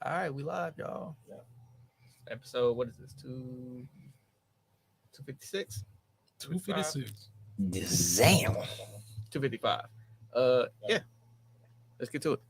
All right, we live, y'all. Yeah. Episode, what is this? 256? 256. Damn. 255. Yeah. Let's get to it.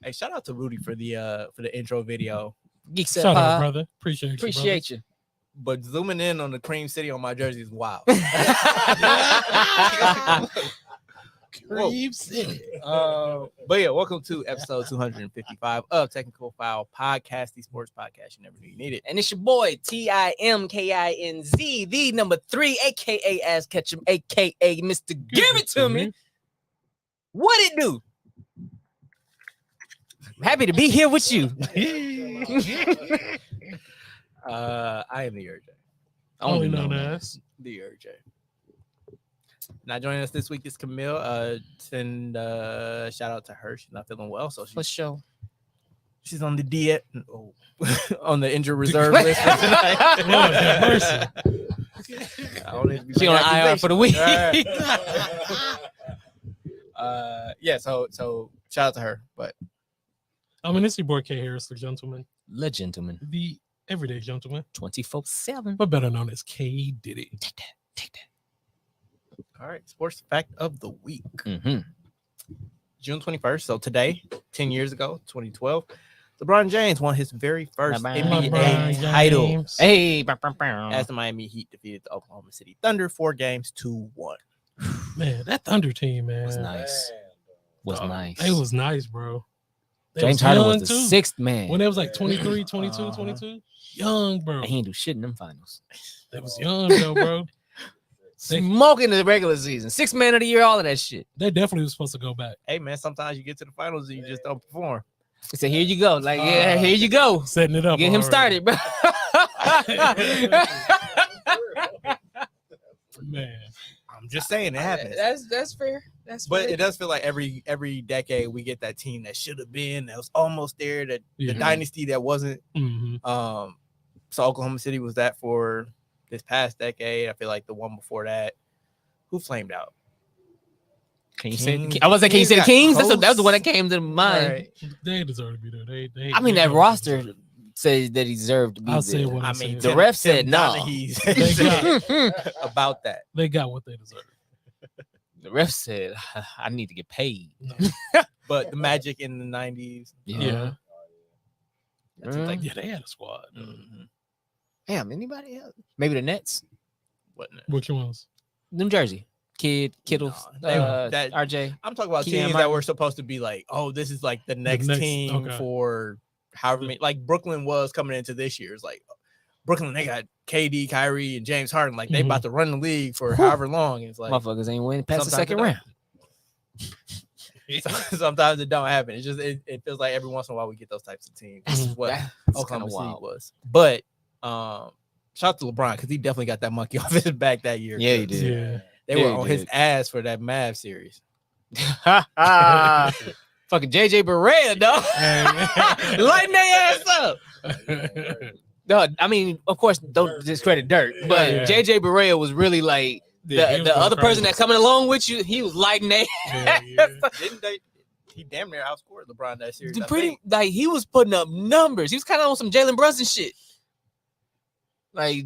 Hey, shout out to Rudy for the intro video. Geek Shout Set out, Pod. brother. Appreciate you. But zooming in on the Cream City on my jersey is wild. Cream City. But yeah, welcome to episode 255 of Technical Foul Podcast, the sports podcast you never knew you needed. And it's your boy TIMKINZ, the number 3, aka Ass Ketchum, aka Mr. Give It To Me. What it do? I'm happy to be here with you. I am the RJ. Only known as The RJ. Now joining us this week is Camille. Send shout out to her. She's not feeling well, so For sure. she's on the diet. On the injured reserve list for tonight. Lord have mercy. I don't need to be She on making IR for the week. Yeah, so shout out to her. But I mean, it's your boy K Harris, the gentleman, Le gentleman. the everyday gentleman, 24/7. but better known as K Diddy. Take that. all right, sports fact of the week. Mm-hmm. June 21st. So today, 10 years ago, 2012, LeBron James won his very first LeBron NBA title James. Hey, as the Miami Heat defeated the Oklahoma City Thunder 4 games to 1. Man, that Thunder team, man, was nice. Was nice. It was nice, bro. They James was Harden young, was the too. sixth man. When it was like 23, 22, 22. Young, bro. And he didn't do shit in them finals. That was young, though, bro. Smoking the regular season. 6th man of the year, all of that shit. They definitely was supposed to go back. Hey, man, sometimes you get to the finals and you just don't perform. He said, here you go. Like, yeah, here you go. Setting it up. Get him already. started, bro. Man. I'm just saying it happens. That's fair. That's But fair. it does feel like every decade we get that team that should have been, that was almost there, that Yeah. the dynasty that wasn't. Mhm. So Oklahoma City was that for this past decade. I feel like the one before that, who flamed out? Can you say? Kings. I was like, can you say the Kings Kings? got That was the one that close. came to mind. Right. They deserve to be there. They I mean, they that know roster they deserve says that he deserved to be I'll say there. what I I mean, said. The ref said Tim no. Donaghy They said got- about that. They got what they deserve. The ref said, I need to get paid. But the Magic in the 90s. Yeah. That's what they- Yeah, they had a squad. Mhm. Damn, anybody else? Maybe the Nets? Wasn't it? Which ones? New Jersey. Kittles, No, they- that- RJ. I'm talking about Keegan teams that Martin. were supposed to be like, oh, this is like the next next- team okay. for however many. Like Brooklyn was coming into this year. It's like Brooklyn, they got KD, Kyrie, and James Harden. Like they Mhm. about to run the league for however long. And it's like Motherfuckers ain't winning past the sometimes second it round. sometimes it don't happen. It's just it feels like every once in a while we get those types of teams. This is what That's Oklahoma kinda City wild. was. But shout out to LeBron because he definitely got that monkey off his back that year. Yeah, he 'cause did. Yeah. They Yeah, were he on his did. ass for that Mavs series. Fucking JJ Barea, dog. Lighting their ass up. No, I mean, of course, don't discredit Dirk, but Yeah. JJ Barea was really like Yeah, he was the going other person crazy. that coming along with you. He was lighting their Yeah, yeah. Didn't they? He damn near outscored LeBron that series. I pretty think. like he was putting up numbers. He was kind of on some Jalen Brunson shit. Like,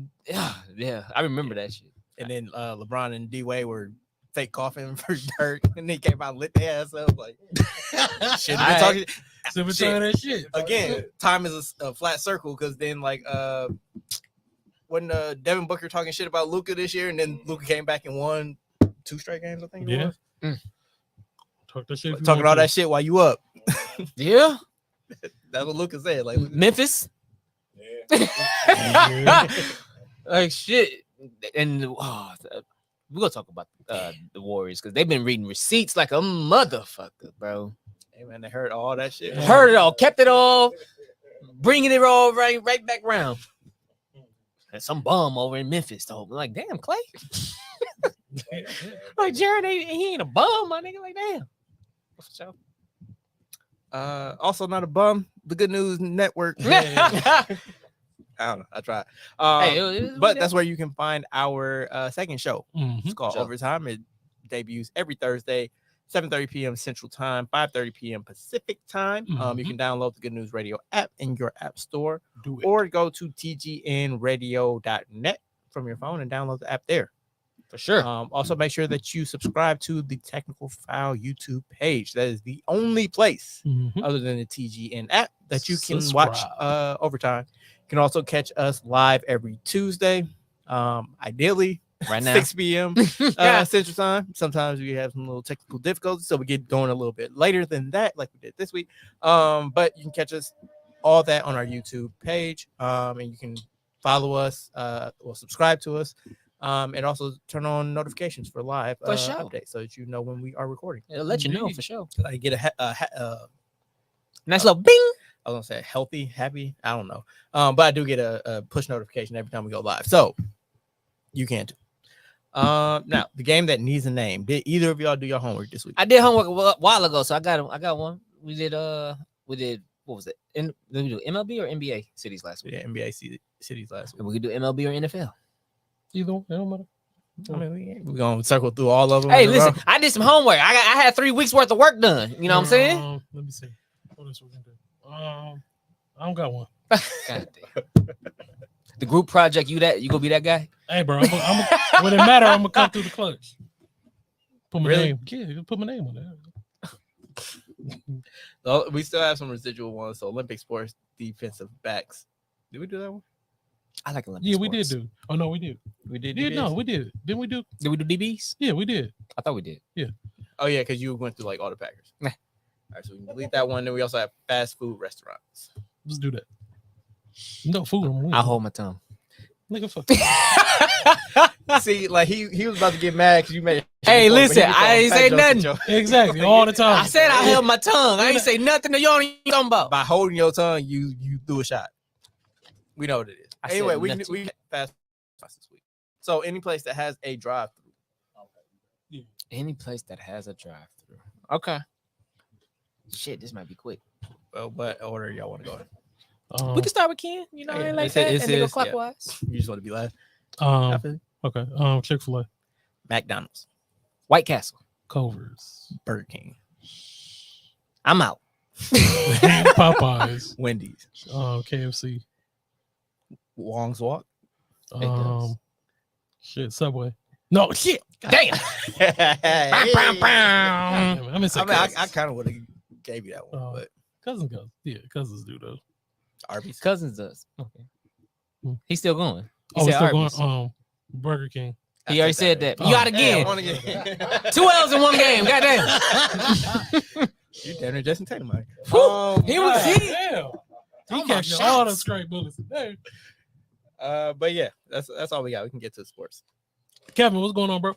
yeah, I remember that shit. And then LeBron and D Wade were fake coughing for Dirk, and they came out and lit their ass up like shit. Alright. Talking So we Shit. trying that shit. again. Time is a flat circle because then like when Devin Booker talking shit about Luka this year, and then Luka came back and won 2 straight games. I think it Yeah. was Talk that shit. if you talking want all to. that shit while you up. Yeah, That's what Luka said. Like Memphis. Yeah. Like shit, and we're gonna talk about the Warriors because they've been reading receipts like a motherfucker, bro. hey man, they heard all that shit. Heard it all, kept it all, bringing it all right back round. And some bum over in Memphis, though. I'm like, damn, Clay. Like Jared, he ain't a bum, my nigga. Like, damn. For sure. Also not a bum. The Good News Network. I don't know. I tried. But that's where you can find our second show. It's called Sure. Overtime. It debuts every Thursday, 7:30 p.m. Central Time, 5:30 p.m. Pacific Time. You can download the Good News Radio app in your app store, Do it. or go to tgnradio.net from your phone and download the app there. For sure. Also, make sure that you subscribe to the Technical Foul YouTube page. That is the only place other than the TGN app that you can watch Overtime. You can also catch us live every Tuesday, ideally Right now. 6 p.m. Central Time. Sometimes we have some little technical difficulties, so we get going a little bit later than that, like we did this week. But you can catch us all that on our YouTube page, and you can follow us or subscribe to us. And also turn on notifications for live For sure. updates so that you know when we are recording. It'll let you know for sure. I get a Nice little bing. I was gonna say healthy, happy. I don't know. But I do get a push notification every time we go live. So you can too. Now the game that needs a name. Did either of y'all do your homework this week? I did homework a while ago, so I got one. We did what was it? Did we do MLB or NBA cities last We week? did NBA cities last week. And we could do MLB or NFL. Either one, it don't matter. I mean, we're gonna circle through all of them. Hey, in a listen, row. I did some homework. I had 3 weeks worth of work done. You know what I'm saying? Let me see. What else we can do? I don't got one. God damn. The group project, you gonna be that guy? Hey, bro, when it matter, I'm gonna come through the clutch. Put my Really? name. Yeah, put my name on there. So we still have some residual ones. So Olympic sports defensive backs. Did we do that one? I like Olympic Yeah, we sports. did do. Oh no, we did. We did. Yeah, no, DBs? we did. Didn't we do? Did we do DBs? Yeah, we did. I thought we did. Oh yeah, because you went through like all the Packers. Nah. All right, so we can delete that one. Then we also have fast food restaurants. Let's do that. No food. I'll hold my tongue. Nigga, fuck. See, like he was about to get mad because you made. Hey, but he listen, was I on ain't fat say jokes and nothing. jokes. Exactly, all the time. I said I held my tongue. I ain't say nothing to y'all talking about. By holding your tongue, you threw a shot. We know what it is. I said Anyway, nothing. we get fast food this week. So any place that has a drive-through. Any place that has a drive-through. Okay. Shit, this might be quick. Well, what order y'all want to go in? We can start with Ken. You know, I ain't like It's- that. it's And then go his- yeah. clockwise. You just want to be last. I feel you. Okay. Chick-fil-A, McDonald's, White Castle. Culver's, Burger King, I'm out. Popeyes, Wendy's, KFC, Wong's Walk. does. Shit, Subway. No, shit. Damn. Hey. I'm in I kind of would have gave you that one, Oh. but Cousins go. Yeah, cousins do though. Arby's. Cousins does. Okay. Hmm. He's still going. He Oh, said we're still Arby's. going. Burger King. He already said that. Oh. You out Hey, I again. wanna get- 2 L's in one game. Goddamn. You damn near Jayson Tatum, man. Whew. He was- he- Damn. He Oh, my catching all the shots. straight bullets today. But yeah, that's all we got. We can get to the sports. Kevin, what's going on, bro?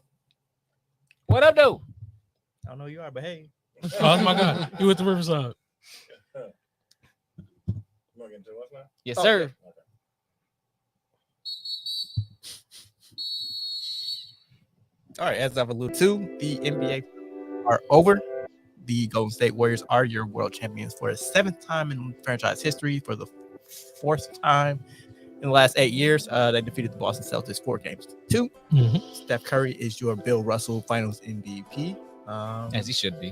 What up, though? I don't know who you are, but hey. Oh, that's my guy. You with the Riverside. Yes, Oh, sir. All right, as I've alluded to, the NBA are over. The Golden State Warriors are your world champions for the 7th time in franchise history. For the 4th time in the last 8 years, they defeated the Boston Celtics 4-2. Steph Curry is your Bill Russell Finals MVP As he should be.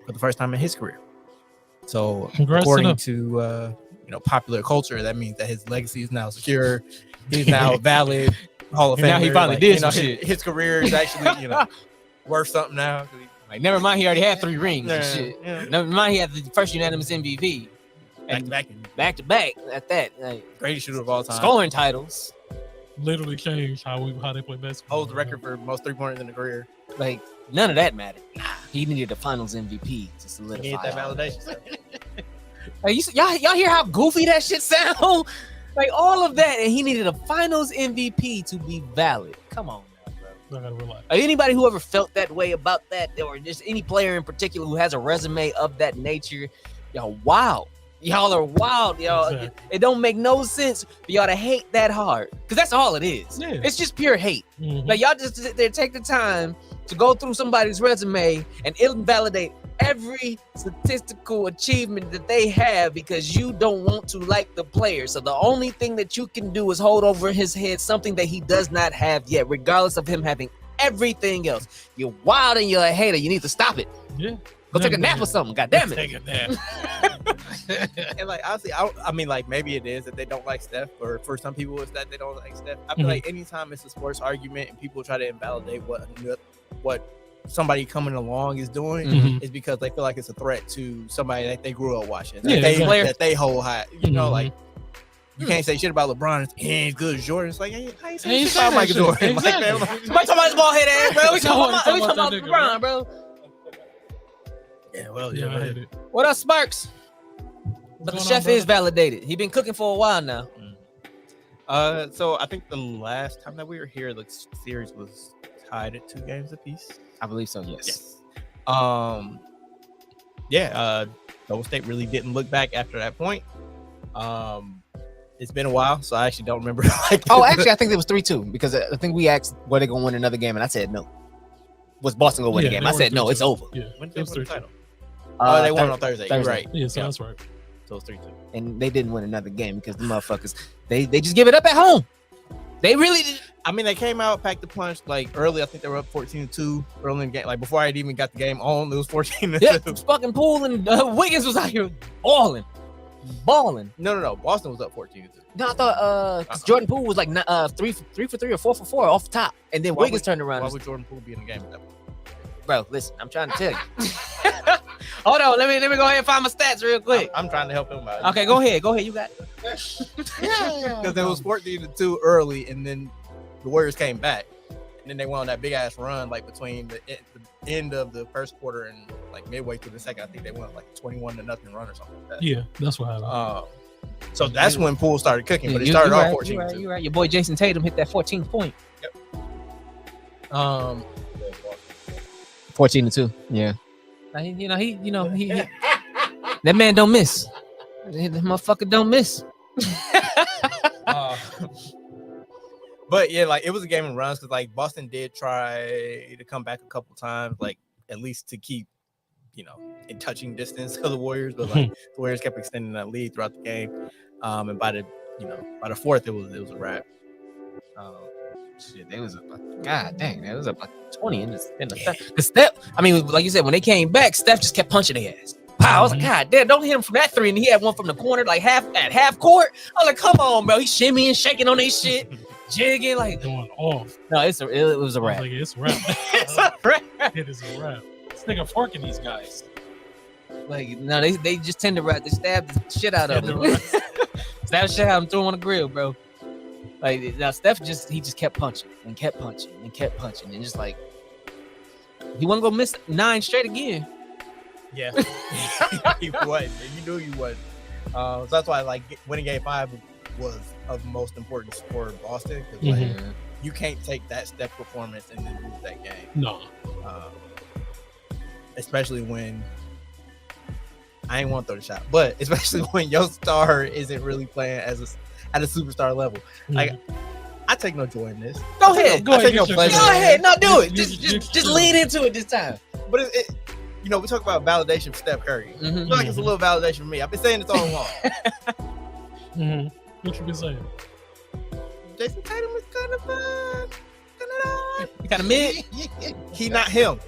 for the first time in his career. So, Congrats to according them. to popular culture, that means that his legacy is now secure. He's now a valid Hall of Famer. Now he finally did some his, shit. His career is actually worth something now. 'Cause Like, never mind, he already had 3 rings and Yeah, shit. yeah. Never mind, he had the first unanimous MVP. And back back to back at that. Like, greatest shooter of all time. scoring titles. Literally changed how they play basketball. Holds the record for most 3-pointers in a career. Like, none of that mattered. He needed a finals MVP to solidify. He needed that all validation. Like, y'all hear how goofy that shit sound? Like all of that, and he needed a Finals MVP to be valid. Come on now, bro. I gotta relax. Anybody who ever felt that way about that, or just any player in particular who has a resume of that nature, y'all wild. Y'all are wild, y'all. Exactly. It don't make no sense for y'all to hate that hard, because that's all it is. Yeah. It's just pure hate. Mhm. Like y'all just sit there, take the time to go through somebody's resume and invalidate every statistical achievement that they have because you don't want to like the player. So the only thing that you can do is hold over his head something that he does not have yet, regardless of him having everything else. You're wild and you're a hater. You need to stop it. Yeah. Go take a nap or something. God damn it. Take a nap. And like honestly, I mean, like maybe it is that they don't like Steph, or for some people it's that they don't like Steph. I feel like anytime it's a sports argument and people try to invalidate what somebody coming along is doing, is because they feel like it's a threat to somebody that they grew up watching, that, that they hold high. You know, like you can't say shit about LeBron. He ain't as good as Jordan. It's like, hey, how you say shit about Michael Jordan? Exactly. Like, man, Somebody talking about his ball head ass, bro. We talking about LeBron, bro. yeah, well, Yeah, I yeah. hate it. What up, Sparks? But the chef is validated. He been cooking for a while now. So I think the last time that we were here, the series was tied at 2 games apiece. I believe so. Yes. Golden State really didn't look back after that point. It's been a while, so I actually don't remember. Oh, actually, I think it was 3-2 because I think we asked were they gonna win another game, and I said no. Was Boston gonna win the game? I said no. It's over. Yeah. When did they win the title? Uh, They won on Thursday. You're right. Yeah, so that's right. So it's 3-2. and they didn't win another game because the motherfuckers they just give it up at home. They really did. I mean, they came out, packed the punch like early. I think they were up 14-2 early in the game. Like before I had even got the game on, it was 14-2. Yeah, fucking Poole and Wiggins was out here balling. No. Boston was up 14-2. No, I thought because Jordan Poole was like 3 for 3 or 4 for 4 off the top, and then Wiggins turned around. Why would Jordan Poole be in the game at that point? Bro, listen, I'm trying to tell you. Hold on, let me go ahead and find my stats real quick. I'm trying to help him out. Okay, go ahead, you got it. Because it was 14-2 early, and then the Warriors came back, and then they went on that big ass run like between the end of the first quarter and like midway through the second. I think they went like 21-0 run or something like that. Yeah, that's what happened. So that's when Poole started cooking, but it started off 14-2. You're right. Your boy Jayson Tatum hit that 14th point. 14-2. Yeah. He that man don't miss. That motherfucker don't miss. But yeah, like it was a game in runs because like Boston did try to come back a couple times, like at least to keep, in touching distance of the Warriors, but like the Warriors kept extending that lead throughout the game. And by the fourth, it was a wrap. Shit, they was God dang, that was about 20 in the Steph. I mean, like you said, when they came back, Steph just kept punching their ass. Wow, I was like, God damn, don't hit him from that 3, and he had one from the corner, like half court. I was like, come on, bro, he's shimmying, shaking on his shit, jigging like Going off. No, it was a wrap. Like, it's a wrap. It's a wrap. It is a wrap. This nigga forking these guys. Like no, they just tend to wrap. They stab the shit out of him. Stab the shit out of him, threw him on the grill, bro. Like now, Steph just kept punching and kept punching and kept punching and just like he wasn't gonna miss 9 straight again. Yeah, he wasn't. You knew he wasn't. So that's why like winning Game 5 was of most importance for Boston because like you can't take that Steph performance and then lose that game. No, especially when I ain't want to throw the shot, but especially when your star isn't really playing at a superstar level. Like I take no joy in this. Go ahead. I take no pleasure. Go ahead. No, do it. Just lean into it this time. But it we talk about validation for Steph Curry. I feel like it's a little validation for me. I've been saying this all along. What you been saying? Jayson Tatum is kind of mid. He not him.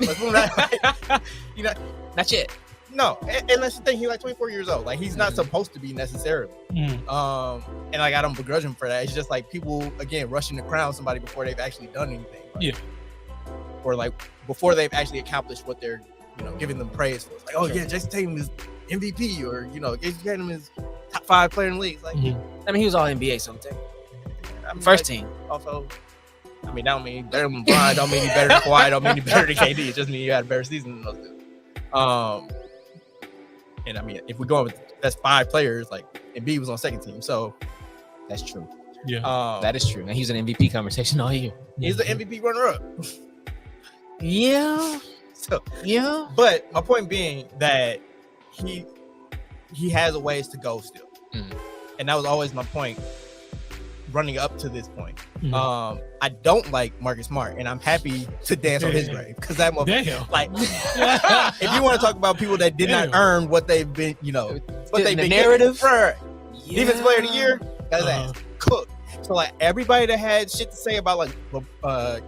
Not yet. No, and that's the thing. He's like 24 years old. Like he's not supposed to be necessarily. And like I don't begrudge him for that. It's just like people again rushing to crown somebody before they've actually done anything. Like, or like before they've actually accomplished what they're giving them praise for. It's like, oh yeah, Jayson Tatum is MVP, or Jayson Tatum is top 5 player in the league. It's like, I mean, he was all NBA sometime. First team. Also, I mean, that don't mean better than LeBron. Don't mean he's better than Kawhi. Don't mean he's better than KD. It just means you had a better season than those two. And I mean, if we go with that's 5 players, like Embiid was on second team, so That's true. Yeah. That is true. And he's an MVP conversation all year. he's the MVP runner-up. Yeah. So Yeah. but my point being that he has a ways to go still. And that was always my point running up to this point. I don't like Marcus Smart, and I'm happy to dance on his grave because that motherfucker, like, if you want to talk about people that did not earn what they've been, what they've been narrative for defensive player of the year, that's ass cooked. So like everybody that had shit to say about like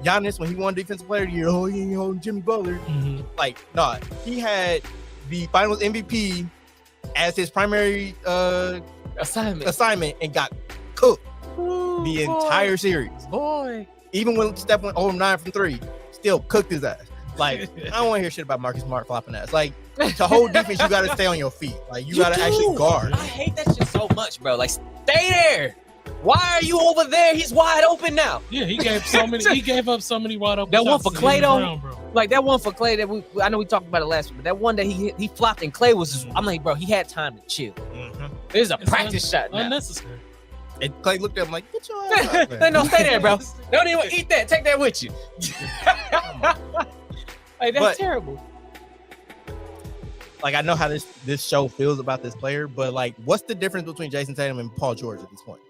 Giannis when he won defensive player of the year, oh he ain't holding Jimmy Butler, like nah, he had the Finals MVP as his primary assignment and got cooked the entire series. Boy, even when Steph went 0-9 from 3, still cooked his ass. Like I don't want to hear shit about Marcus Smart flopping ass. Like to hold defense, you got to stay on your feet. Like you got to actually guard. I hate that shit so much, bro. Like stay there. Why are you over there? He's wide open now. Yeah, he gave up so many wide open. That one shots for to Clay Jaylen though. Brown, Like that one for Clay that I know we talked about it last week, but that one that he flopped and Clay was just, I'm like, bro, he had time to chill. There's a practice shot now. Unnecessary. And Clay looked at him like, get your ass out, man. No, stay there, bro. Don't even eat that. Take that with you. Like that's terrible. Like I know how this show feels about this player, but like, what's the difference between Jayson Tatum and Paul George at this point?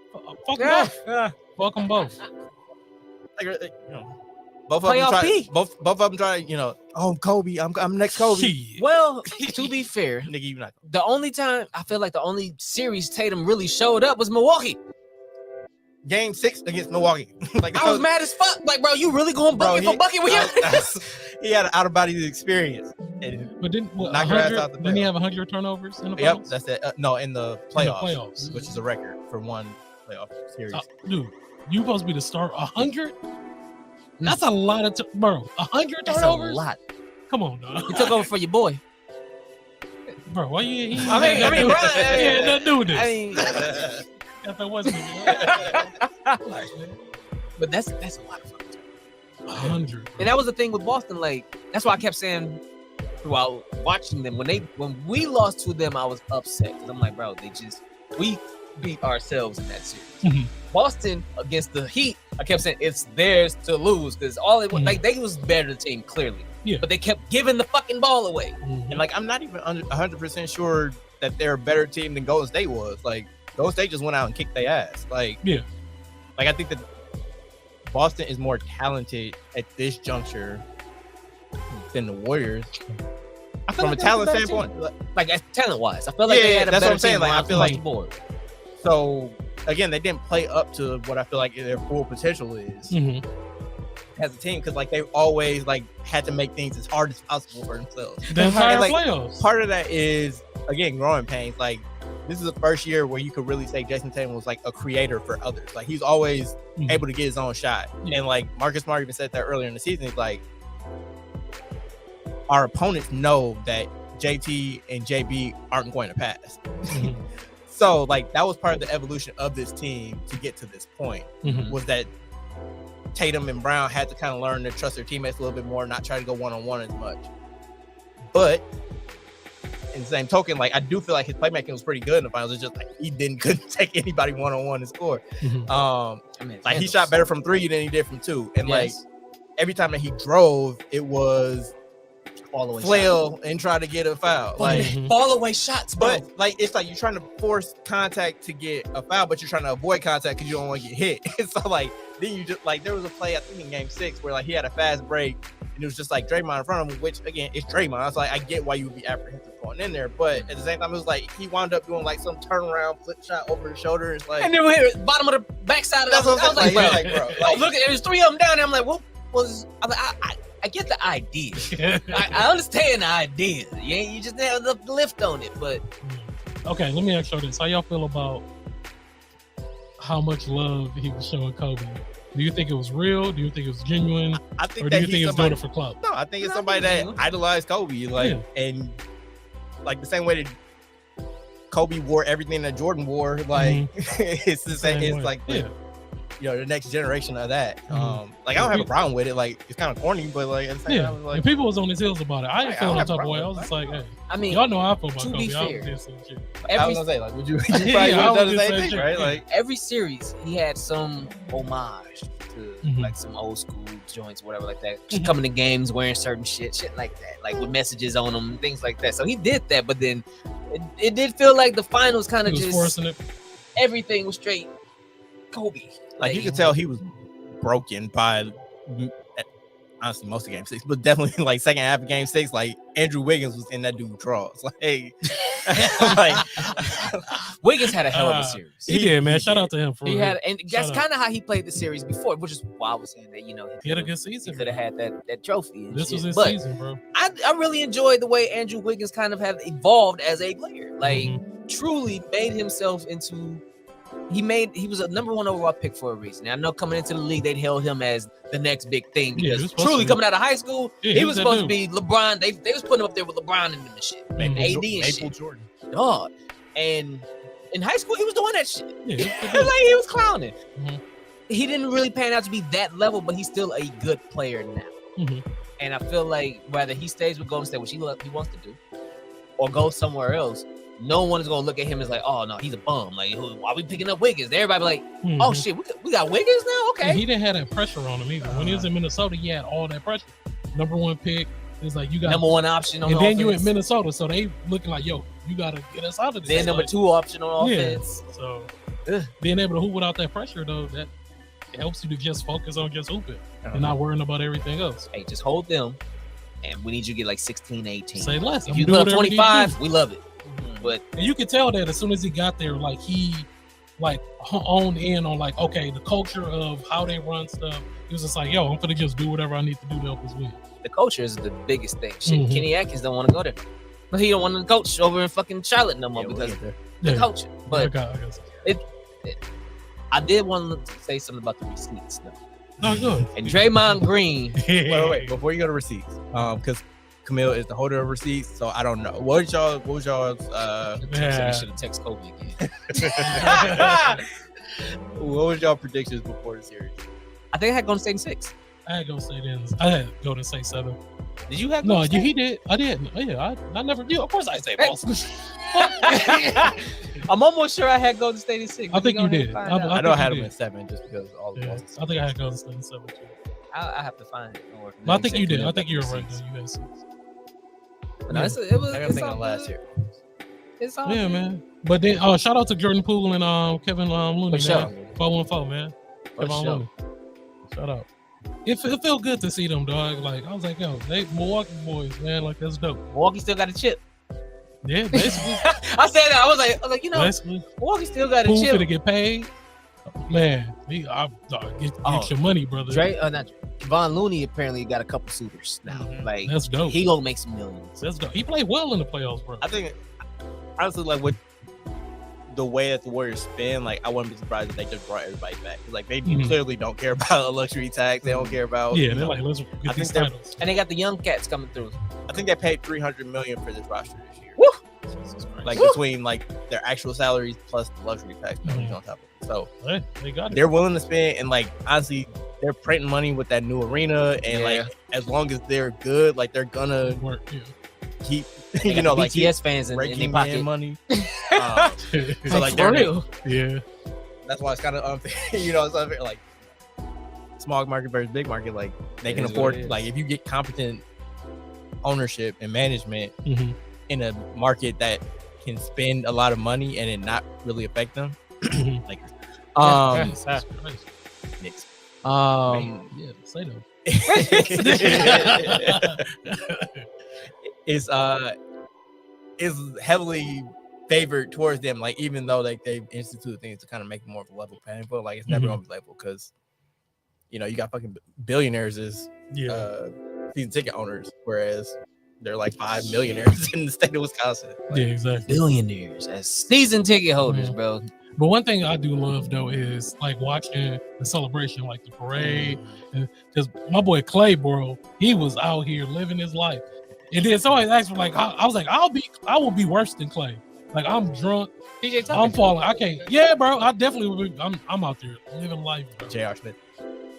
Fuck them both. Fuck them both. Like, both of them try. Oh, Kobe. I'm next Kobe. Well, to be fair, nigga, you not. The only time I feel like the only series Tatum really showed up was Milwaukee. Game 6 against Milwaukee. Like I was mad as fuck. Like, bro, you really going bucket for bucket with you? He had an out of body experience. But didn't he have 100 turnovers in the playoffs? Yep, that's it. No, in the playoffs, which is a record for one playoff series. Dude, you supposed to be the star. 100? That's a lot of bro. 100 turnovers? That's a lot. Come on, dog. You took over for your boy. Bro, why you? I mean, bro, yeah, nothing to do with this. I mean, if it wasn't, but that's a lot of fucking 100. And that was the thing with Boston. Like that's why I kept saying throughout watching them when we lost to them, I was upset because I'm like, bro, we beat ourselves in that series. Boston against the Heat, I kept saying it's theirs to lose because all it was like they was better the team clearly. Yeah. But they kept giving the fucking ball away. And like I'm not even 100% sure that they're a better team than Golden State was. Like Golden State just went out and kicked their ass. Like I think that Boston is more talented at this juncture than the Warriors. From a talent standpoint, like talent wise, I feel like they had a that's better what I'm saying. team. Like I feel like board. So again, they didn't play up to what I feel like their full potential is as a team because like they always like had to make things as hard as possible for themselves. The entire like, playoffs. Part of that is again growing pains. Like this is the first year where you could really say Jayson Tatum was like a creator for others. Like he's always able to get his own shot. And like Marcus Smart even said that earlier in the season. He's like, our opponents know that JT and JB aren't going to pass. So like that was part of the evolution of this team to get to this point was that Tatum and Brown had to kind of learn to trust their teammates a little bit more, not try to go one-on-one as much. But in the same token, like I do feel like his playmaking was pretty good in the finals. It's just like he couldn't take anybody one-on-one and score. Like he shot better from 3 than he did from 2. And like every time that he drove, it was flail and try to get a foul. Like fall away shots, bro. But like it's like you're trying to force contact to get a foul, but you're trying to avoid contact because you don't want to get hit. So like then you just like there was a play I think in game 6 where like he had a fast break and it was just like Draymond in front of him, which again it's Draymond. I was like, I get why you would be apprehensive going in there, but at the same time it was like he wound up doing like some turnaround flip shot over his shoulder. It's like and then we hit the bottom of the backside of that's what I was like, bro. Like, look, there's 3 of them down there. I'm like, what was? I get the idea. I understand the idea. You just have the lift on it, but okay. Let me ask you this: how y'all feel about how much love he was showing Kobe? Do you think it was real? Do you think it was genuine? I think or do you think it's doing it for clout? No, I think it's somebody that idolized Kobe, like and like the same way that Kobe wore everything that Jordan wore. Like it's the same. It's like the next generation of that. Mhm. Like I don't have a problem with it. Like it's kind of corny, but like at the same Yeah, time, like and people was on his heels about it. I ain't I feeling don't no have type a of way. I problem was with just like, hey, I mean, y'all know I feel about to Kobe. be I fair, was just some shit. I every was gonna say, like, would you Yeah, probably I would have done would the just same say thing, shit. right? Like every series he had some homage to Mhm. like some old school joints, whatever like that. Just coming to games wearing certain shit like that, like with messages on them, things like that. So he did that, but then it did feel like the finals kind He of was just forcing it. everything was straight Kobe. you could tell he was broken by honestly most of game 6, but definitely like second half of game 6, like Andrew Wiggins was in that dude draws. Like, like Wiggins had a hell of a series. He did, man. he Shout did. out to him for He real. had, and that's Shout out. kind of how he played the series before, which is why I was saying that He had a good he season. could have had that trophy. And This shit. was his But season, bro. I really enjoyed the way Andrew Wiggins kind of have evolved as a player. Like truly made himself into. He was a number 1 overall pick for a reason. And I know coming into the league, they'd held him as the next big thing Yeah, he because was supposed truly to be. coming out of high school, Yeah, he was that supposed to dude. be LeBron. They was putting him up there with LeBron and them and shit. Mhm. AD and Maple shit. Jordan. Dog. And in high school, he was doing that shit. Yeah, he was like good. he was clowning. Mhm. He didn't really pan out to be that level, but he's still a good player now. Mhm. And I feel like whether he stays with Golden State, which he wants to do, or goes somewhere else, no one is gonna look at him as like, oh no, he's a bum. Like, why we picking up Wiggins? Everybody be like, oh Mhm. shit, we got Wiggins now. And Okay, he didn't have that pressure on him either. When he was in Minnesota, he had all that pressure. Number 1 pick. It's like you got number 1 option on and then you in offense. Minnesota, so they looking like, yo, you gotta get us out of this. Then number Like, 2 option on Yeah. offense. So Ugh. being able to hoop without that pressure, though, that helps you to just focus on just hooping and not worrying about everything else. Hey, just hold them, and we need you to get like 16, 18. Say less. If you put up 25, we love it. But And you could tell that as soon as he got there, like he like honed in on like, okay, the culture of how they run stuff. He was just like, yo, I'm gonna just do whatever I need to do to help us win. the culture is the biggest thing. Shit, Mhm. Kenny Atkins don't want to go there. But he don't want to coach over in fucking Charlotte no more Yeah, we'll because get there. the Yeah. culture. I But guess. I did want to say something about the receipts though. No, good. And Draymond Green, Wait, before you go to receipts, because Camille is the holder of receipts, so I don't know. What was y'all's so Yeah. we should have texted Kobe again. what was y'all predictions before the series? I think I had Golden State in 6. I had to go say this. I had to go to say 7. Did you have No, Golden State? he did. I did. Yeah, I never did. Of course I say Boston. I'm almost sure I had Golden State in 6. I think you did. I I know I think had you him did. in 7 just because all the Yeah, losses. I think I had Golden State in 7 too. I have to find it. Don't worry. But I think you said did. I think you're Camille right. got Though. You guys. But no, it was. I gotta It's think all of last good. year. It's all Yeah, good. man. But then, shout out to Jordan Poole and Kevin Looney, For sure. man. 414, man. For Kevin sure. Looney. Shout out. It felt good to see them, dog. Like I was like, yo, they Milwaukee boys, man. Like that's dope. Milwaukee still got a chip. Yeah, basically, I said that. I was like, basically, Milwaukee still got a Poole chip. finna get paid. Man, get your money, brother. Not Von Looney apparently got a couple suitors now. Mhm. Like That's dope. he gonna make some millions. That's dope. He played well in the playoffs, bro. I think honestly, like with the way that the Warriors spin, like I wouldn't be surprised if they just brought everybody back. 'Cause, like they Mhm. clearly don't care about a luxury tax. They don't care about Yeah, you they're know, like, let's I get think these they're- titles. And they got the young cats coming through. I think they paid $300 million for this roster this year. Woo! Jesus Christ. Like Woo! between like their actual salaries plus the luxury tax penalties Mhm. on top of it. So Hey, they got it. they're willing to spend, and like honestly, they're printing money with that new arena, and Yeah. like as long as they're good, like they're gonna Work, yeah. keep They you got know the like BTS fans in their raking in pocket. money. So like For they're real. yeah. that's why it's kind of unfair. You know, it's unfair. Like small market versus big market. Like they It can is what afford. it is. Like if you get competent ownership and management Mhm. in a market that can spend a lot of money and it not really affect them, Mhm. like Jesus Christ. Knicks. Yeah, say that. is heavily favored towards them. Like even though like they've instituted things to kind of make it more of a level playing field, like it's never Mhm. gonna be level because you know you got fucking billionaires as Yeah. season ticket owners, whereas they're like 5 millionaires in the state of Wisconsin. Like, Yeah, exactly. Billionaires as season ticket holders, Mhm. bro. But one thing I do love though is like watching the celebration, like the parade, because my boy Clay, bro, he was out here living his life. And then somebody asked me, like, I was like, I will be worse than Clay. Like I'm drunk, TJ Tucker. I'm falling. I can't. Yeah, bro. I definitely would. I'm out there living life, bro. J.R. Smith.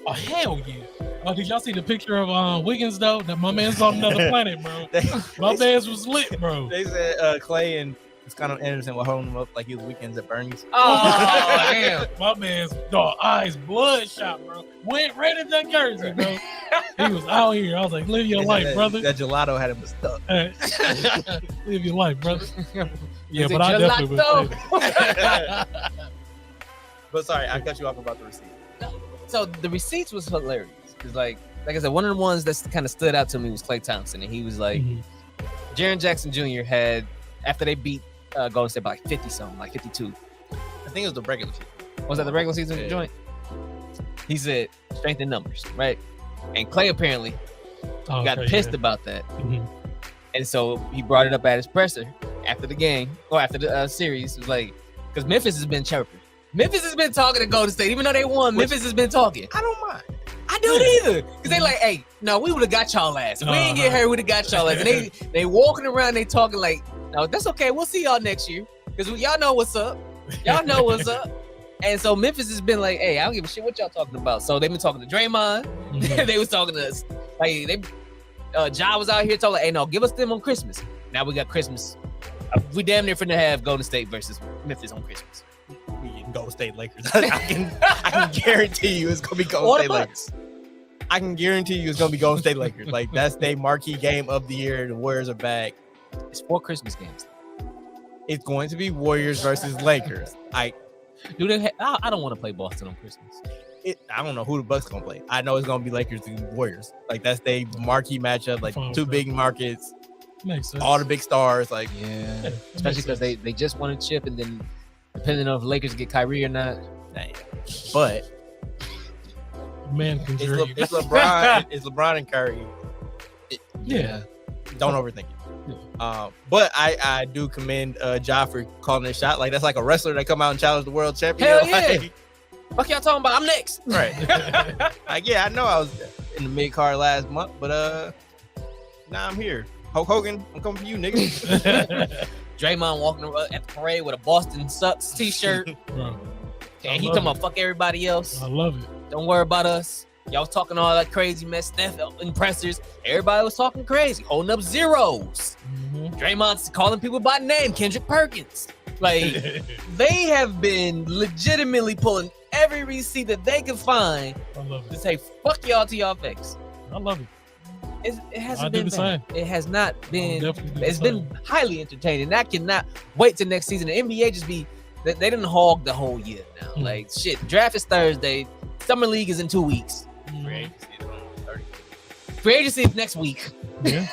Oh hell yeah! Oh, did y'all see the picture of Wiggins though? That my man's on another planet, bro. My man's was lit, bro. They said Clay and Scott Anderson were holding him up like he was Weekends at Bernie's. Oh damn! My man's dog eyes bloodshot, bro. Went right in that jersey, bro. He was out here. I was like, live your life, brother. That gelato had him stuck. Live your life, brother. Yeah, Is but it I definitely would say that. But sorry, I cut you off about the receipt. So the receipts was hilarious because, like I said, one of the ones that kind of stood out to me was Klay Thompson, and he was like, Jaren Jackson Jr. had after they beat Golden State by like 50 something, like 52. I think it was the regular season. Was that the regular season joint? He said strength in numbers, right? And Klay apparently got pissed about that, and so he brought it up at his presser after the game or after the series. It was like, because Memphis has been chirping. Memphis has been talking to Golden State, even though they won. Memphis has been talking. I don't mind. I don't either, because they like, hey, no, we would have got y'all ass. If we ain't get hurt, we'd have got y'all ass. And they walking around, they talking like, no, that's okay. We'll see y'all next year, because y'all know what's up. Y'all know what's up. And so Memphis has been like, hey, I don't give a shit what y'all talking about. So they've been talking to Draymond. They was talking to us. Like Ja was out here talking like, hey, no, give us them on Christmas. Now we got Christmas. We damn near finna have Golden State versus Memphis on Christmas. We can Golden State Lakers. I can guarantee you it's gonna be Golden State Lakers. I can guarantee you it's gonna be Golden State Lakers. Like that's their marquee game of the year. The Warriors are back. It's 4 Christmas games. It's going to be Warriors versus Lakers. I don't want to play Boston on Christmas. I don't know who the Bucks gonna play. I know it's gonna be Lakers and Warriors. Like that's their marquee matchup. Like two big markets. Makes sense. All the big stars. Like yeah. Especially because they just won a chip, and then depending on if Lakers get Kyrie or not. Dang. But man can it's LeBron. It's LeBron and Curry. Don't overthink it. Yeah. But I do commend Ja for calling this shot. Like that's like a wrestler that come out and challenge the world champion. Hell yeah. Like, fuck y'all talking about? I'm next. Right. Like yeah, I know I was in the mid card last month, but now I'm here. Hulk Hogan, I'm coming for you, nigga. Draymond walking at the parade with a Boston Sucks t-shirt. Bro, and he talking about fuck everybody else. I love it. Don't worry about us. Y'all was talking all that crazy mess, Steph impressors. Everybody was talking crazy, holding up zeros. Draymond's calling people by name, Kendrick Perkins. Like, they have been legitimately pulling every receipt that they can find to say, fuck y'all to y'all face. I love it. It hasn't been bad. It has not been. It's been highly entertaining. I cannot wait till next season. The NBA just be, they didn't hog the whole year now. Like, shit, draft is Thursday. Summer League is in 2 weeks. Free agency is next week. Yeah.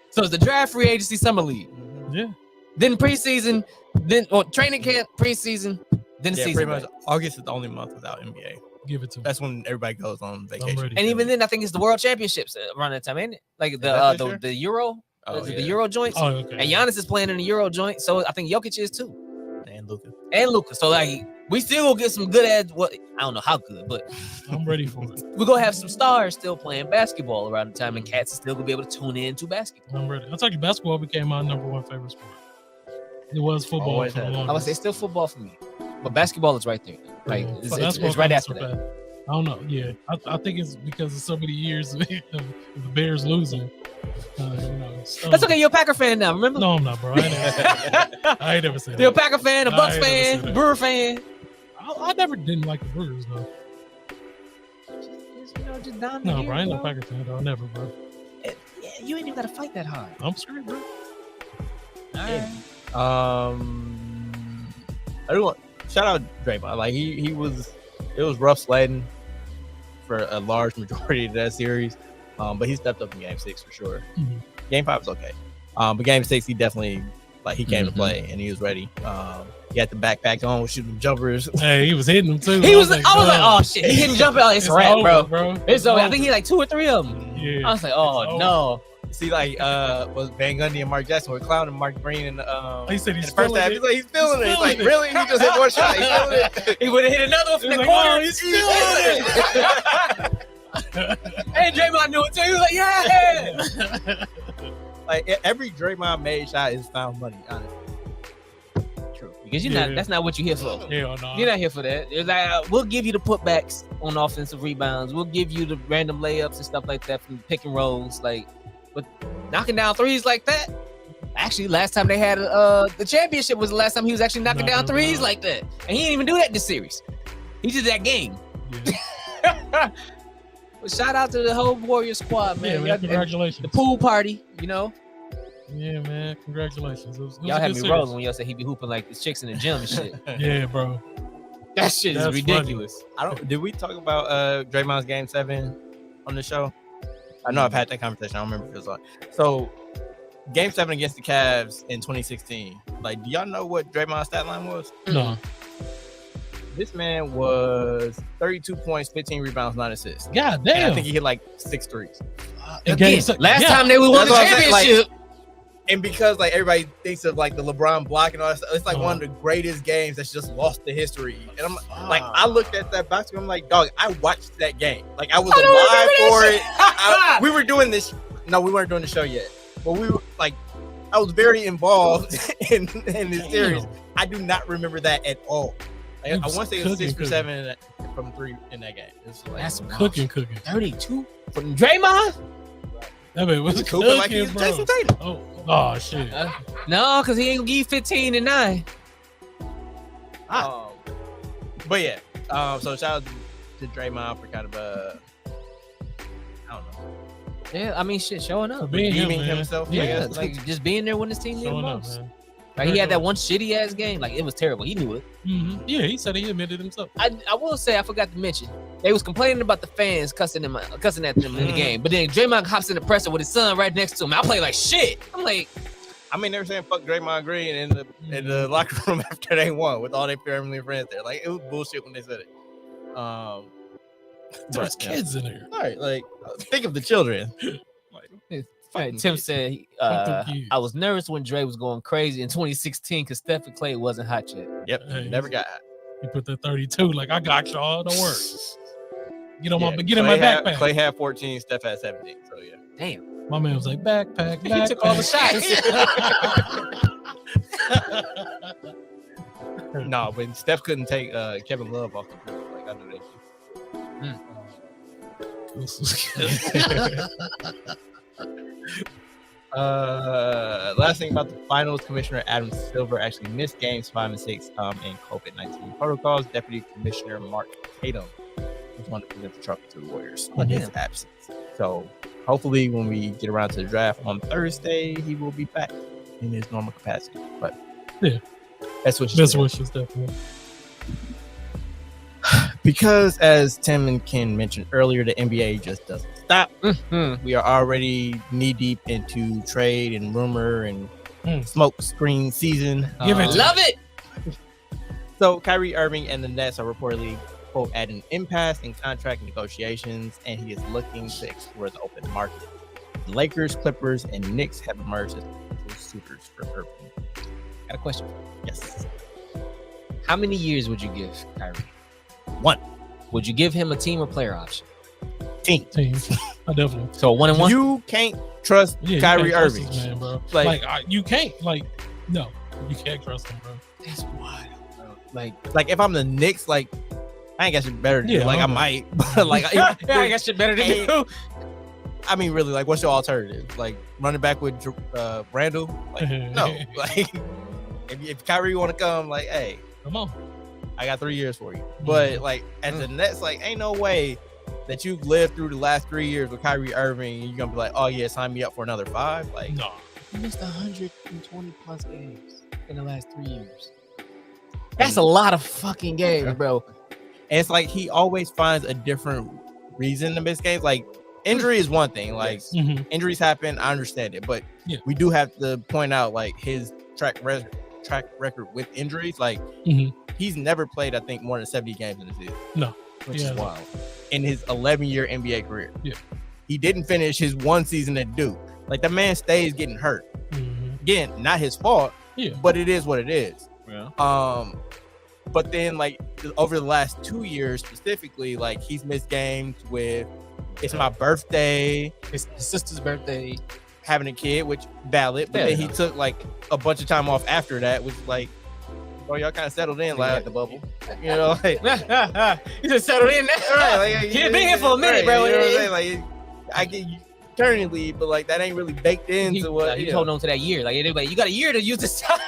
So it's the draft, free agency, summer league. Yeah. Then preseason, training camp, preseason, then the season. Pretty much August is the only month without NBA. Give it to me. That's when everybody goes on vacation. And even then, I think it's the World Championships around that time, ain't it? Like the Euro, the Euro joints. Oh, okay. And Giannis is playing in the Euro joint, so I think Jokic is too. And Luka. So like, we still gonna get some good ads. Well, I don't know how good, but I'm ready for it. We're gonna have some stars still playing basketball around the time, and cats are still gonna be able to tune in to basketball. I'm ready. I'll tell you, basketball became my number 1 favorite sport. It was football for the longest. I would say still football for me, but basketball is right there. Like it's right after that. I don't know. Yeah, I think it's because of so many years of the Bears losing. That's okay. You're a Packer fan now. Remember? No, I'm not, bro. I ain't never said that. You're a Packer fan, a Bucks fan, Brewer fan. I never didn't like the Brewers though. Just down no, here, bro, I ain't no Packer fan though. Never, bro. Yeah, you ain't even gotta fight that hard. I'm screwed, bro. Right. I do want shout out Draymond. Like he was. It was rough sledding for a large majority of that series, but he stepped up in Game 6 for sure. Game 5 was okay, but Game 6 he definitely he came to play and he was ready. He had the backpack on, shooting jumpers. Hey, he was hitting them too. I was like, oh shit, he hitting jumper. It's a wrap, bro. It's over. I think he like 2 or 3 of them. Yeah. I was like, oh no. See, was Van Gundy and Mark Jackson were clowning Mark Green in the he said he's in the first half. He's feeling it. He's like, really? He just hit one shot. He's feeling it. He would have hit another one from the corner. He's feeling it. And Draymond knew it too. He was like, yeah. Like every Draymond made shot is found money, honestly. true because you're not. That's not what you're here for. Hell no. You're not here for that. It's like we'll give you the putbacks on offensive rebounds. We'll give you the random layups and stuff like that from the pick and rolls. Like, but knocking down threes like that. Actually, last time they had the championship was the last time he was actually knocking down threes like that, and he didn't even do that in this series. He did that game. Yeah. But shout out to the whole Warriors squad, man. Yeah, man, congratulations. The pool party, you know. Yeah, man, congratulations. It was Y'all a had good me series. rolling when y'all said he be hooping like the chicks in the gym and shit. Yeah, bro. That shit is That's ridiculous. Did we talk about Draymond's Game 7 on the show? I know I've had that conversation. I don't remember if it was on. So, Game 7 against the Cavs in 2016. Like, do y'all know what Draymond's stat line was? No. This man was 32 points, 15 rebounds, 9 assists. God And damn. I think he hit like 6 threes. Again, last time they won That's the what I'm saying, like, championship. And because like everybody thinks of like the LeBron block and all that stuff, it's like one of the greatest games that's just lost to history. And I'm like, I looked at that basketball, I'm like, dog, I watched that game. Like I was alive for it. We were doing this. No, we weren't doing the show yet. But we were like, I was very involved in this series. I do not remember that at all. Like, I want to say it was 6 or 7 from 3 in that game. It's like, That's Cooking. 32 from Draymond. That man was Cooper cooking, like he's bro. Jayson Tatum. Oh shit. No, because he ain't gonna give you 15 and 9. But yeah, so shout out to Draymond for kind of I don't know, Yeah, I mean, shit, showing up. Being him, redeeming man. himself. Yeah, I Yeah, guess. like just being there when his team needed Showing up, most. man. Like he had that one shitty ass game. Like it was terrible. He knew it. Mm-hmm. Yeah, he said he admitted himself. I will say I forgot to mention they was complaining about the fans cussing at them in the game. But then Draymond hops in the presser with his son right next to him. I play like shit. I'm like, I mean, they were saying fuck Draymond Green in the locker room after they won with all their family and friends there. Like it was bullshit when they said it. There's But, yeah. kids in there. All right, like think of the children. Tim said, I was nervous when Dre was going crazy in 2016 because Steph and Clay wasn't hot yet. Yep, Hey, never got. He put that 32. Like I got y'all. Don't worry. Get on Yeah, my get in my backpack. Clay had 14, Steph had 17. So yeah. Damn. My man was like backpack. He took all the shots. No, but Steph couldn't take Kevin Love off the field. Like I knew that. Last thing about the finals, Commissioner Adam Silver actually missed games 5 and 6 in COVID-19 protocols. Deputy Commissioner Mark Tatum was one to present the trophy to the Warriors in his absence. So hopefully when we get around to the draft on Thursday, he will be back in his normal capacity. But yeah, that's what best wishes, definitely. Because as Tim and Ken mentioned earlier, the NBA just doesn't stop. We are already knee deep into trade and rumor and smoke screen season. Love it. So Kyrie Irving and the Nets are reportedly, quote, at an impasse in contract negotiations, and he is looking to explore the open market. The Lakers, Clippers, and Knicks have emerged as potential suitors for Irving. Got a question. Yes. How many years would you give Kyrie? 1. Would you give him a team or player option? Team. I definitely. So 1 and 1. You can't trust Yeah, Kyrie you can't trust Irving. this man, bro. Like- You can't. No, you can't trust him, bro. That's wild, bro. Like if I'm the Knicks, like I ain't got shit better to do. Yeah, Like I okay. might, but like I got shit better to do. I mean, really, like, what's your alternative? Like running back with Randall? Like, no. Like, if Kyrie want to come, like, hey, Come on. I got 3 years for you. But like, at the Nets, like, ain't no way that you've lived through the last 3 years with Kyrie Irving, and you're gonna be like, oh yeah, sign me up for another 5. Like, No. He missed 120 plus games in the last 3 years. That's a lot of fucking games, bro. and it's like he always finds a different reason to miss games. Like, injury is one thing. Like, Mhm. injuries happen, I understand it, but Yeah. we do have to point out like his track record with injuries. Like, Mhm. he's never played, I think, more than 70 games in the season. No. Which Yeah. is wild. In his 11-year NBA career. Yeah. He didn't finish his one season at Duke. Like, the man stays getting hurt. Mhm. Again, not his fault, Yeah. but it is what it is. Yeah. But then, like, over the last 2 years specifically, like, he's missed games with it's my birthday, His sister's birthday. having a kid, which valid, but Yeah, then he yeah. took like a bunch of time off after that, which like bro, y'all kind of settled in, Like like at the bubble. you know, like You just settled in now. right, like You've been here for a minute, bro. You know what I'm saying? Like I get you paternity leave, but like that ain't really baked into what He's holding on to that year. Like anybody, you got a year to use this time.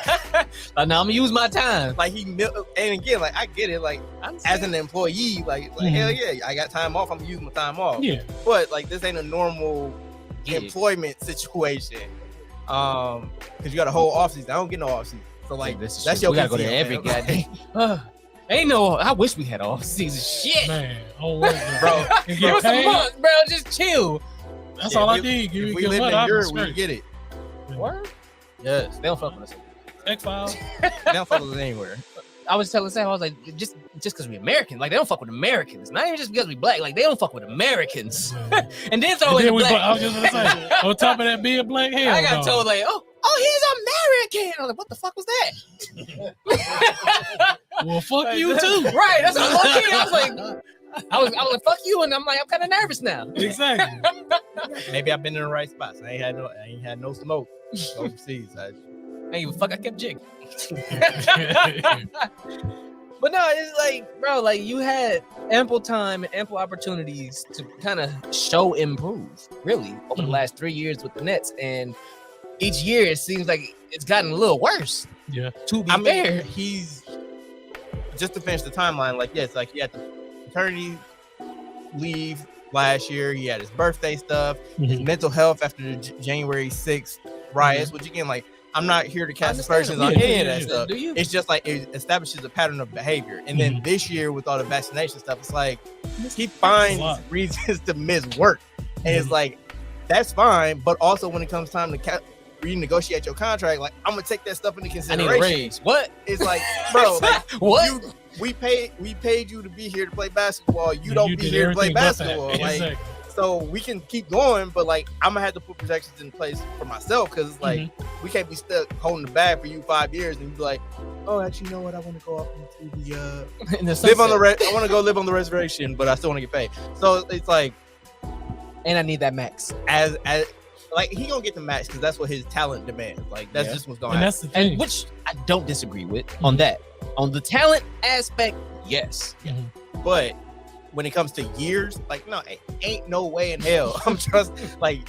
Like, now I'm gonna use my time. Like and again, like I get it, like as an employee, like hell yeah, I got time off, I'm gonna use my time off. Yeah. But like this ain't a normal employment situation. Because you got a whole off season. I don't get no off season. So like that's your we gotta go to every goddamn. Ain't no. I wish we had off season. Shit, Man, oh wait, bro. Give give us a month, bro. Just chill. That's Yeah, all I we- need. Give If me we give live money. in I'll be Europe, we straight. get it. Word? Yes. They don't fuck with us. X-Files. They don't fuck with us anywhere. I was telling Sam, I was like, just because we American, like they don't fuck with Americans. Not even just because we black, like they don't fuck with Americans. And then throw And in then the black. I was just gonna say, on top of that being black, hell I got no. told like, oh, he's American. I was like, what the fuck was that? Well, fuck you too. Right, that's what I was like. I was like, fuck you, and I'm like, I'm kind of nervous now. Exactly. Maybe I've been in the right spots. I ain't had no smoke overseas. I ain't even fuck. I kept jigging. But no, it's like, bro, like you had ample time and ample opportunities to kind of show improve, really, over the last 3 years with the Nets, and each year it seems like it's gotten a little worse. Yeah. To be I mean, fair, he's just to finish the timeline. Like, yes, like he had the paternity leave last year. He had his birthday stuff, his mental health after the January 6th riots. Which again, like, I'm not here to cast aspersions on any of that stuff. Do you? It's just like it establishes a pattern of behavior. And then this year with all the vaccination stuff, it's like he finds reasons to miss work. And it's like, that's fine. But also when it comes time to renegotiate your contract, like I'm gonna take that stuff into I consideration. need a raise. What? It's like, bro, like, What? we paid you to be here to play basketball. You don't be did here to play everything but that. basketball. Like, Exactly. so we can keep going, but like I'm gonna have to put protections in place for myself because it's like we can't be stuck holding the bag for you 5 years and be like, oh, actually, you know what? I want to go off into the In the live on sunset. the I want to go live on the reservation, but I still want to get paid. So it's like And I need that max. as like he gonna get the max because that's what his talent demands. Like that's just what's going And on. that's the thing. And which I don't disagree with on that. On the talent aspect, yes. But when it comes to years, like no, ain't no way in hell. I'm just like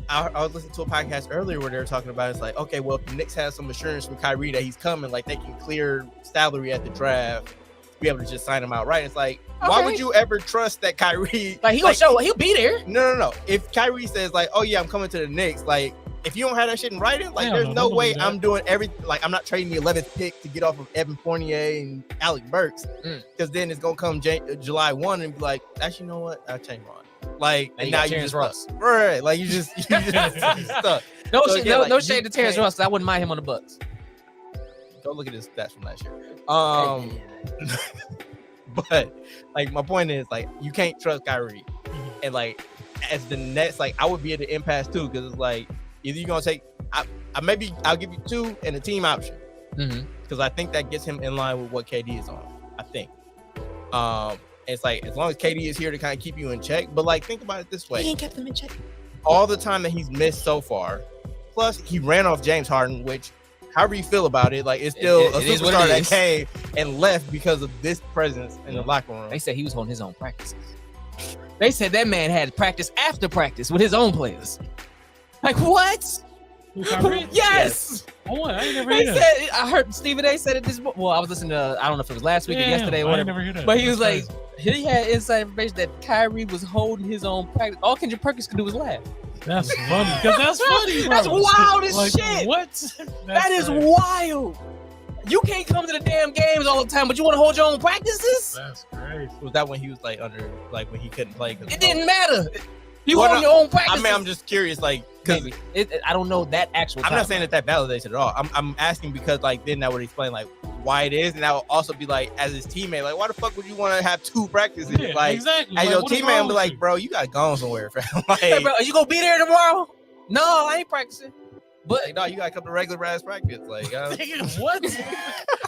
I was listening to a podcast earlier where they were talking about it's like, okay, well, if the Knicks has some assurance from Kyrie that he's coming, like they can clear salary at the draft, be able to just sign him out, right? It's like, why Okay. would you ever trust that Kyrie? Like he gonna show, he'll be there. No. If Kyrie says like, oh yeah, I'm coming to the Knicks, like if you don't have that shit in writing, like Hell there's no, no don't way do that. I'm doing everything. Like I'm not trading the 11th pick to get off of Evan Fournier and Alec Burks, because then it's gonna come July 1 and be like, actually, you know what? I'll change mine. Like And you now got you Terrence just Ross. stuck. Right? Like you just stuck. No So shit, again, no, like, no you shade to Terrence can't- Ross. I wouldn't mind him on the Bucks. Go look at his stats from last year. But like my point is like you can't trust Kyrie, and like as the Nets, like I would be at the impasse too because it's like either you're gonna take maybe I'll give you 2 and a team option because I think that gets him in line with what KD is on. I think it's like as long as KD is here to kind of keep you in check, but like think about it this way: He ain't kept them in check. all the time that he's missed so far, plus he ran off James Harden, which however you feel about it, like it's still It a is what superstar it that is. came and left because of this presence in the locker room. They said he was holding his own practices. They said that man had practice after practice with his own players. Like what? Who, Kyrie? Yes. I want. I ain't never They heard that. said. I heard Stephen A. said it this. Well, I was listening to. I don't know if it was last week or yesterday or I ain't whatever. never heard that. But he was That's like, crazy. he had inside information that Kyrie was holding his own practice. All Kendrick Perkins could do was laugh. That's funny. Because that's funny, bro. That's wild as Like, shit. What? That is wild. You can't come to the damn games all the time, but you want to hold your own practices? That's crazy. Was that when he was like under, like when he couldn't play? It didn't matter. You Well, hold no, your own I practices. mean, I'm just curious, like, because Maybe. I don't know that actual. I'm not saying that validates it at all. I'm asking because, like, then that would explain like why it is, and that would also be like, as his teammate, like, why the fuck would you want to have 2 practices? Yeah, like, exactly. as Like, your what is teammate, wrong I'm be with like, you? bro, you gotta go somewhere, fam. Like, Hey, bro, are you gonna be there tomorrow? No, I ain't practicing. But like, no, you gotta come to regular ass practice. Like, What?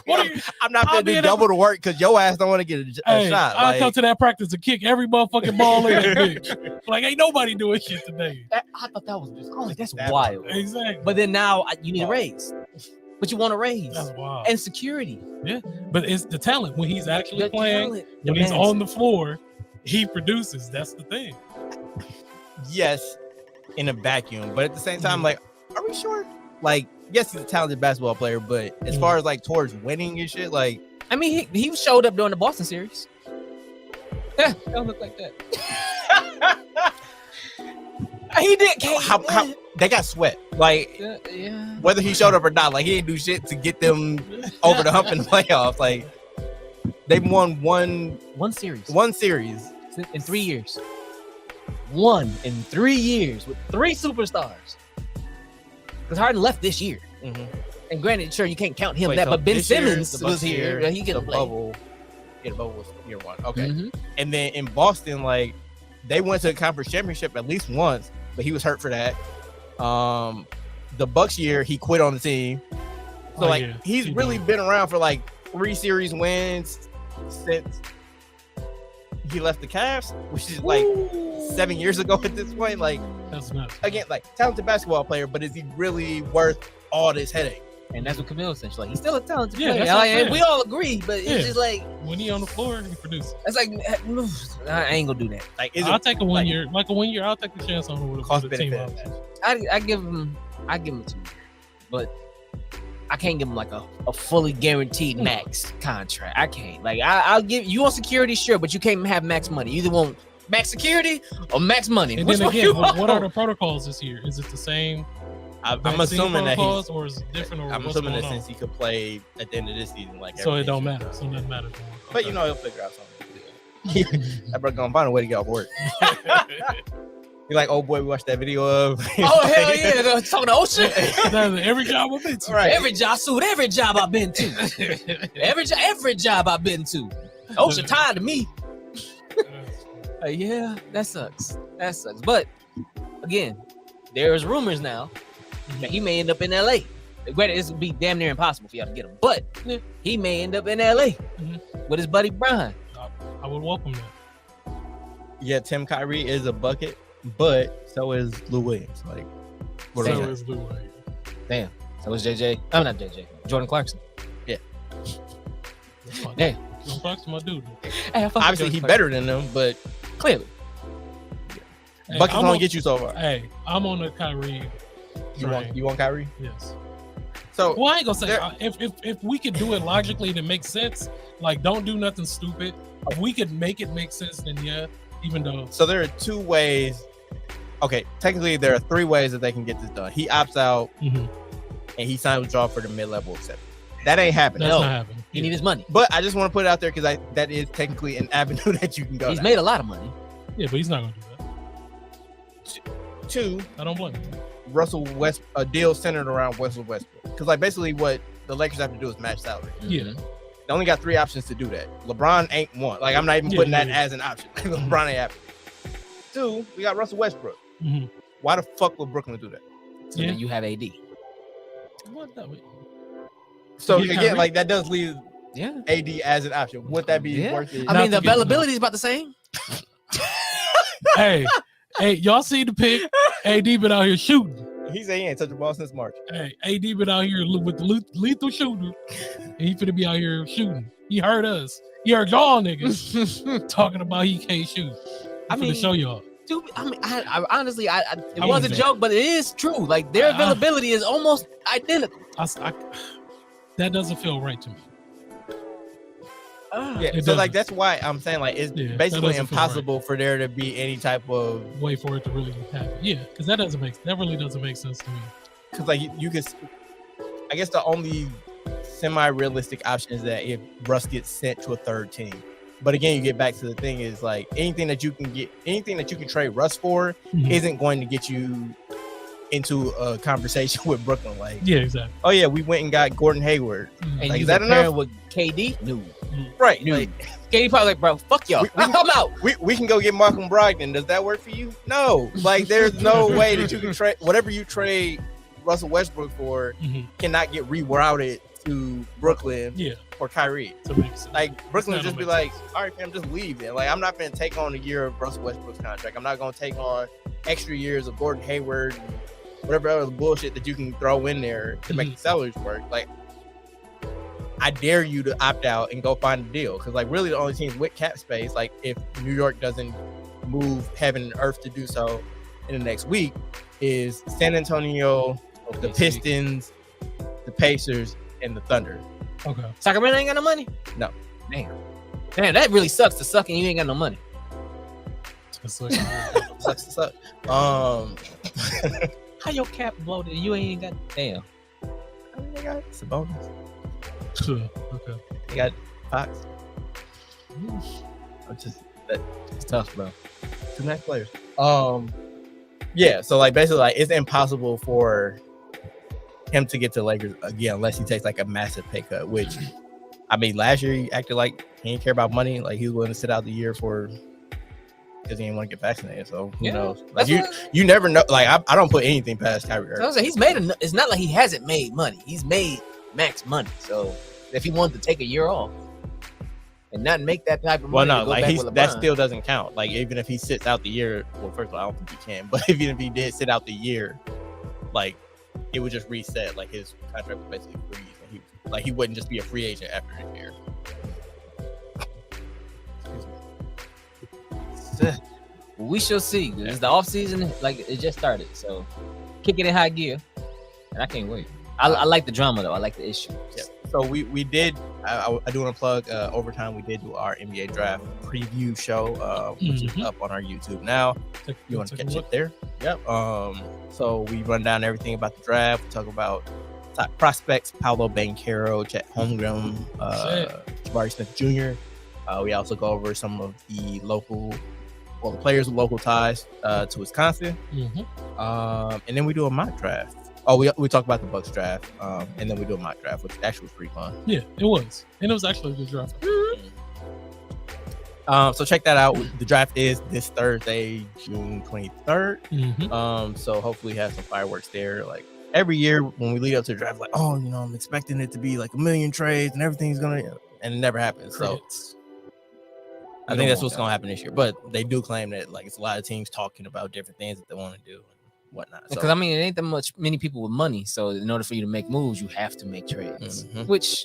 What are you? I'm not I'll gonna be do in double the work because your ass don't want to get a Hey, shot. I'll Like, come to that practice to kick every motherfucking ball in that bitch. Like, ain't nobody doing shit today. I thought that was just. I was like, that's That- wild. Exactly. But then now you need a raise. but you want to raise That's wild. and security. But it's the talent when he's actually The playing. talent When he's demands on the floor, he produces. That's the thing. Yes, in a vacuum, but at the same time, like, are we sure? Like, yes, he's a talented basketball player, but as far as like towards winning and shit, like, I mean, he showed up during the Boston series. Yeah, don't look like that. He did. how they got sweat. Like, Yeah. whether he showed up or not, like, he didn't do shit to get them over the hump in the playoffs. Like, they won one series in 3 years. One in 3 years with 3 superstars. Because Harden left this year. Mm-hmm. And granted, sure, you can't count him Wait, that, so but Ben this year, Simmons the was Bucks here. year, He the could play. bubble. Yeah, the bubble was year 1. Okay. Mhm. And then in Boston, like, they went to the conference championship at least once, but he was hurt for that. The Bucks year, he quit on the team. So, he's really been around for like 3 series wins since he left the Cavs, which is like 7 years ago at this point. Like, That's nuts. again, like, talented basketball player, but is he really worth all this headache? And that's what Camille said. She's like, he's still a talented Yeah, player. that's what I'm And saying. we all agree, but it's Yeah. just like, When he on the floor, he produces. it's like, I ain't gonna do that. Like, is I'll it take a 1 year, like a 1 year. I'll take the chance on him with cost a team benefit? out. I give him 2 years, but I can't give him like a fully guaranteed max contract. I can't. Like, I'll give you want security, sure, but you can't have max money. You either want max security or max money. And Which then one again, you what are want? the protocols this year? Is it the same? I'm vaccine assuming that protocols, or is it different? Or I'm what's assuming that going on? since he could play at the end of this season, like, So it everything don't should matter. go. So it doesn't matter. But you know, he'll figure out something. That brother gonna find a way to get off work. He like, oh boy, we watched that video of. Oh hell yeah! Talking to Ocean. Every job I've been to. Right. Every job I've been to. Every job I've been to. Ocean tired of me. Yeah, that sucks. But again, there's rumors now that he may end up in LA. Granted, this would be damn near impossible for y'all to get him, but he may end up in LA with his buddy Brian. I would welcome that. Yeah, Tim Kyrie is a bucket, but so is Lou Williams. Like, what So are we is Lou Williams. Damn. So is JJ. I'm not JJ. Jordan Clarkson. That's my Damn. Don't talk to my dude. Hey, I fuck with Obviously, Jordan he's Clarkson. better than them, but Clearly. Hey, buckets I'm only on- get you so far. Hey, I'm on the Kyrie. You want Kyrie? Yes. So Well, I ain't gonna say There- if we could do it logically that makes sense. Like, don't do nothing stupid. If we could make it make sense, then yeah. Even though So there are 2 ways. Okay, technically there are 3 ways that they can get this done. He opts out Mhm. and he signs withdraw for the mid-level exception. That ain't happening. that's No. not happening. He need his money. But I just want to put it out there because that is technically an avenue that you can go He's down. made a lot of money. Yeah, but he's not gonna do that. 2, I don't blame him. Russell West, a deal centered around Russell Westbrook. Because like basically what the Lakers have to do is match salary. Yeah. They only got 3 options to do that. LeBron ain't one. Like, I'm not even Yeah, putting yeah, that yeah. as an option. LeBron ain't happening. 2, we got Russell Westbrook. Mhm. Why the fuck would Brooklyn do that? So Yeah. then you have AD. What that? So Yeah, again, Kyrie. like that does leave Yeah. AD as an option. Would that be Yeah. worth it? I Not mean, the to get- availability is about the same. Hey, y'all see the pic? AD been out here shooting. He said he ain't touched the ball since March. Hey, AD been out here with the lethal shooter, and he finna be out here shooting. He heard us. He heard y'all niggas talking about he can't shoot. I I'm mean, finna show y'all. Dude, I mean, I honestly, it I was a wouldn't say- joke, but it is true. Like, their availability is almost identical. That doesn't feel right to me. Yeah, It so doesn't. like that's why I'm saying like it's Yeah, that basically doesn't feel right. impossible for there to be any type of Wait for it to really happen. Yeah, because that really doesn't make sense to me. because like you could. I guess the only semi-realistic option is that if Russ gets sent to a 3rd team. But again, you get back to the thing is like anything that you can trade Russ for Mhm. isn't going to get you into a conversation with Brooklyn. Like, Yeah, exactly. oh yeah, we went and got Gordon Hayward. Mhm. And Like, you is that compare enough? it with KD? No. Right. No. Like, KD probably like, bro, fuck y'all. I'm out. we can go get Malcolm Brogdon. Does that work for you? No. Like, there's no way that you can trade whatever you trade Russell Westbrook for Mhm. cannot get rerouted to Brooklyn Yeah, or Kyrie. to make sense. Like, Brooklyn would That just be don't make like, all right, fam, just leave then. Like, I'm not going to take on a year of Russell Westbrook's contract. I'm not going to take on extra years of Gordon Hayward. whatever other bullshit that you can throw in there to make the salaries work. Like, I dare you to opt out and go find a deal. Because, like, really the only teams with cap space, like, if New York doesn't move heaven and earth to do so in the next week, is San Antonio, the Pistons, the Pacers, and the Thunder. Okay. Sacramento ain't got no money? No. Damn, that really sucks to suck and you ain't got no money. Sucks to suck. How your cap bloated and you ain't got damn. They got Sabonis. Sure. Okay. They got Fox. It's tough, bro. Two nice players. Yeah, so like basically like it's impossible for him to get to Lakers again unless he takes like a massive pay cut, which I mean last year he acted like he didn't care about money, like he was willing to sit out the year for because he didn't want to get vaccinated. So who knows? Like you never know. Like I don't put anything past Kyrie Irving. So he's made it's not like he hasn't made money. He's made max money. So if he wanted to take a year off and not make that type of money, well, no, like that still doesn't count. Like even if he sits out the year, well, first of all, I don't think he can. But even if he did sit out the year, like it would just reset. Like his contract would basically freeze, and he wouldn't just be a free agent after this year. We shall see. It's the off season, like it just started. So kick it in high gear, and I can't wait. I like the drama though. I like the issue. Yeah. So we did. I do want to plug overtime. We did do our NBA draft preview show, which is up on our YouTube now. You want to catch it there? Yep. So we run down everything about the draft. We talk about top prospects: Paolo Banchero, Chet Holmgren, Jabari Smith Jr. We also go over some of the the players with local ties to Wisconsin. And then we do a mock draft. Oh, we talk about the Bucks draft, and then we do a mock draft, which actually was pretty fun. Yeah, it was. And it was actually a good draft. So check that out. The draft is this Thursday, June 23rd. So hopefully have some fireworks there. Like every year when we lead up to the draft, like, oh, I'm expecting it to be like 1 million trades and everything's and it never happens. So I think that's what's going to happen this year. But they do claim that like it's a lot of teams talking about different things that they want to do and whatnot. Because I mean, it ain't that many people with money. So in order for you to make moves, you have to make trades, which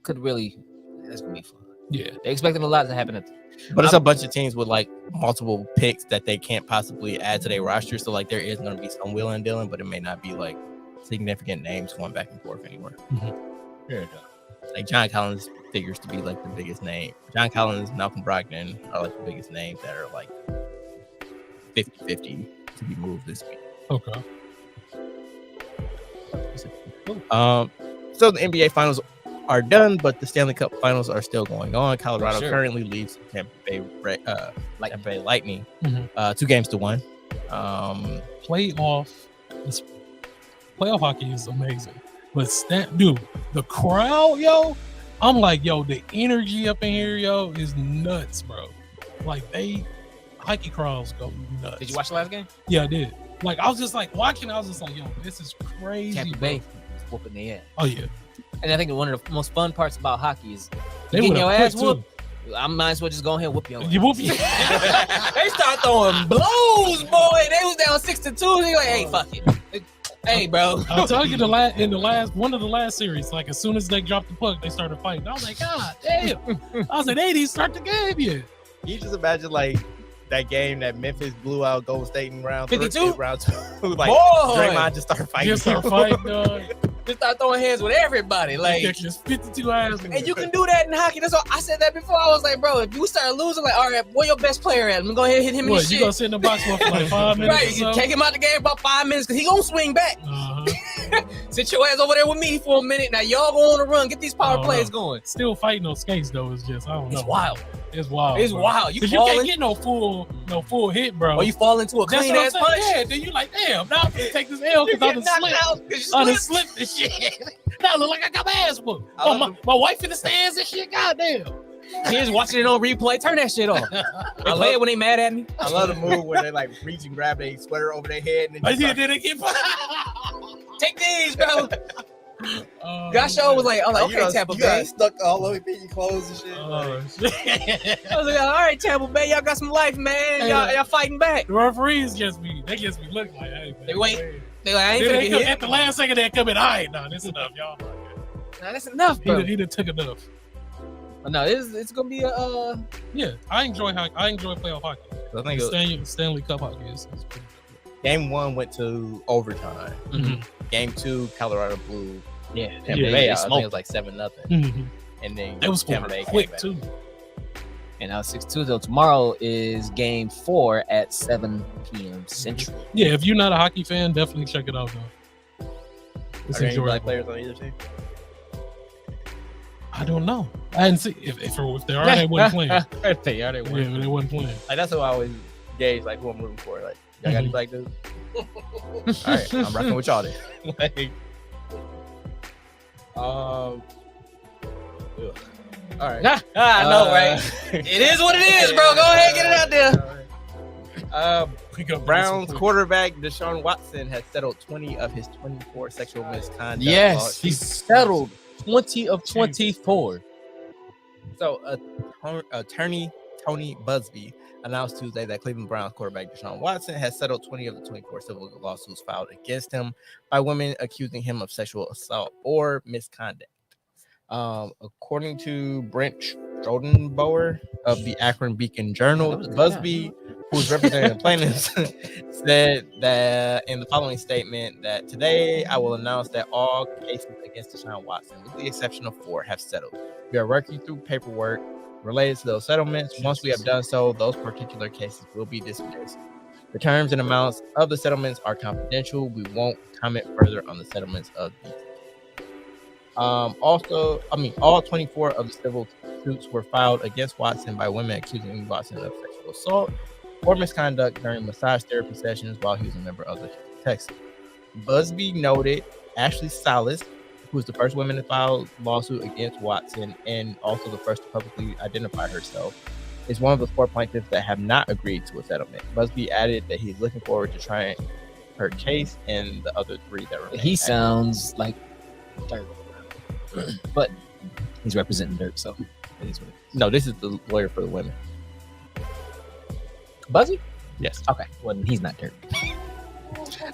could really that's gonna be fun. Yeah, they're expecting a lot to happen. But it's a bunch of teams with like multiple picks that they can't possibly add to their roster. So like there is going to be some wheeling and dealing, but it may not be like significant names going back and forth anywhere. Like John Collins figures to be like the biggest name. John Collins, Malcolm Brogdon are like the biggest names that are like 50-50 to be moved this week. Okay. So the NBA finals are done, but the Stanley Cup finals are still going on. Colorado currently leads Tampa Bay Lightning 2-1. Playoff hockey is amazing. But the crowd, yo, I'm like, the energy up in here, is nuts, bro. Like hockey crowds go nuts. Did you watch the last game? Yeah, I did. Like I was just like watching. I was just like, this is crazy. Tampa Bay was whooping their ass. Oh yeah. And I think one of the most fun parts about hockey is they getting your ass whooped. Too. I might as well just go ahead and whoop your ass. You whoop They start throwing blows, boy. They was down 6-2. They like, hey, fuck it. Hey, bro. I'll tell you one of the last series, like as soon as they dropped the puck, they started fighting. I was like, God damn. I was like, they didn't start the game yet. You just imagine like that game that Memphis blew out Golden State in round 52? Round 2. Like boy. Draymond just started fighting. Just dog. Just start throwing hands with everybody. Like just 52 hours. And you can do that in hockey. That's what I said that before. I was like, bro, if we start losing, like, all right, where your best player at? I'm gonna go ahead and hit him in the shit. You gonna sit in the box for like 5 minutes? Right, you take him out the game about 5 minutes because he gonna swing back. Sit your ass over there with me for a minute. Now y'all go on a run. Get these power plays going. Still fighting on skates though. It's just I don't know. It's wild. It's wild. It's wild. You can't get no full hit, bro. Or you fall into a clean ass punch. Yeah, then you like, damn, now I'm gonna take this L because I done slipped this shit. Now I look like I got my ass whooped. My wife in the stands and shit. Goddamn. Kids watching it on replay. Turn that shit off. They play it when they mad at me. I love the move where they like reach and grab their sweater over their head and then take these, bro. Gosh, I was like, okay, Tampa Bay. You got stuck all over your clothes and shit. I was like, all right, Tampa Bay, y'all got some life, man. Y'all fighting back. The referees they just be looking like, hey, man. They wait. They like, I ain't Then finna they get come, hit. at the last second they come in. All right, no, that's enough, y'all. Nah, that's enough, bro. He done took enough. But no, it's gonna be a Yeah, I enjoy playoff hockey. I think it Stanley Cup hockey is pretty good. Game 1 went to overtime. Mhm. Game 2, Colorado blew. yeah. Tampa Yeah, Bay they out. I think it smoked. was like 7-0. Mhm. And then That was Tampa Bay quick came too. back. And now 6-2 though. Tomorrow is game 4 at 7 p.m. Central. Yeah, if you're not a hockey fan, definitely check it out though. It's Are there any black enjoyable. players on either team? I don't know. I didn't see if there are, they wasn't playing. They are. They Yeah, were. they wasn't playing. Like that's what I always gauge like who I'm rooting for. Like y'all got any black dudes? All right, I'm rocking with y'all then. Like, ugh. All right. I know, right? It is what it is, bro. Go ahead, get it out there. We got Browns quarterback DeShaun Watson has settled 20 of his 24 sexual misconduct. Yes, he settled 20 of 24. So, attorney Tony Busby announced Tuesday that Cleveland Browns quarterback DeShaun Watson has settled 20 of the 24 civil lawsuits filed against him by women accusing him of sexual assault or misconduct. According to Brent Strodenbauer of the Akron Beacon Journal, Busby, who's representing the plaintiffs, said that in the following statement that today I will announce that all cases against DeShaun Watson, with the exception of 4, have settled. We are working through paperwork related to those settlements. Once we have done so, those particular cases will be dismissed. The terms and amounts of the settlements are confidential. We won't comment further on the settlements of these. All 24 of the civil suits were filed against Watson by women accusing Watson of sexual assault or misconduct during massage therapy sessions while he was a member of the Texas. Busby noted Ashley Salas, who was the first woman to file a lawsuit against Watson and also the first to publicly identify herself, is one of the 4 plaintiffs that have not agreed to a settlement. Busby added that he's looking forward to trying her case and the other 3 that remain. He sounds like dirt, but he's representing dirt, so it is what it is. No, this is the lawyer for the women. Busby? Yes. Okay, well he's not dirt.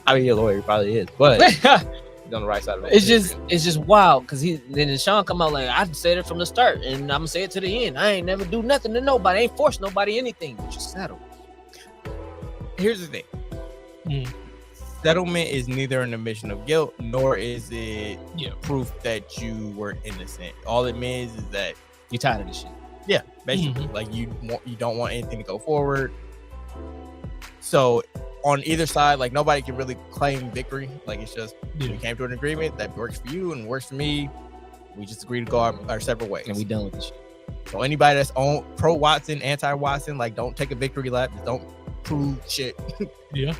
I mean, a lawyer probably is, but he's on the right side of it. It's just wild because then Sean come out like, I said it from the start and I'm gonna say it to the end. I ain't never do nothing to nobody. I ain't forced nobody anything. But you settle. Here's the thing. Mm. Settlement is neither an admission of guilt nor is it Yeah. proof that you were innocent. All it means is that You tired of this shit. yeah, basically, like you don't want anything to go forward. So on either side, like nobody can really claim victory. Like it's just we came to an agreement that works for you and works for me. We just agree to go our separate ways. And we done with this shit. So anybody that's on pro Watson, anti Watson, like don't take a victory lap. Just don't prove shit. Yeah.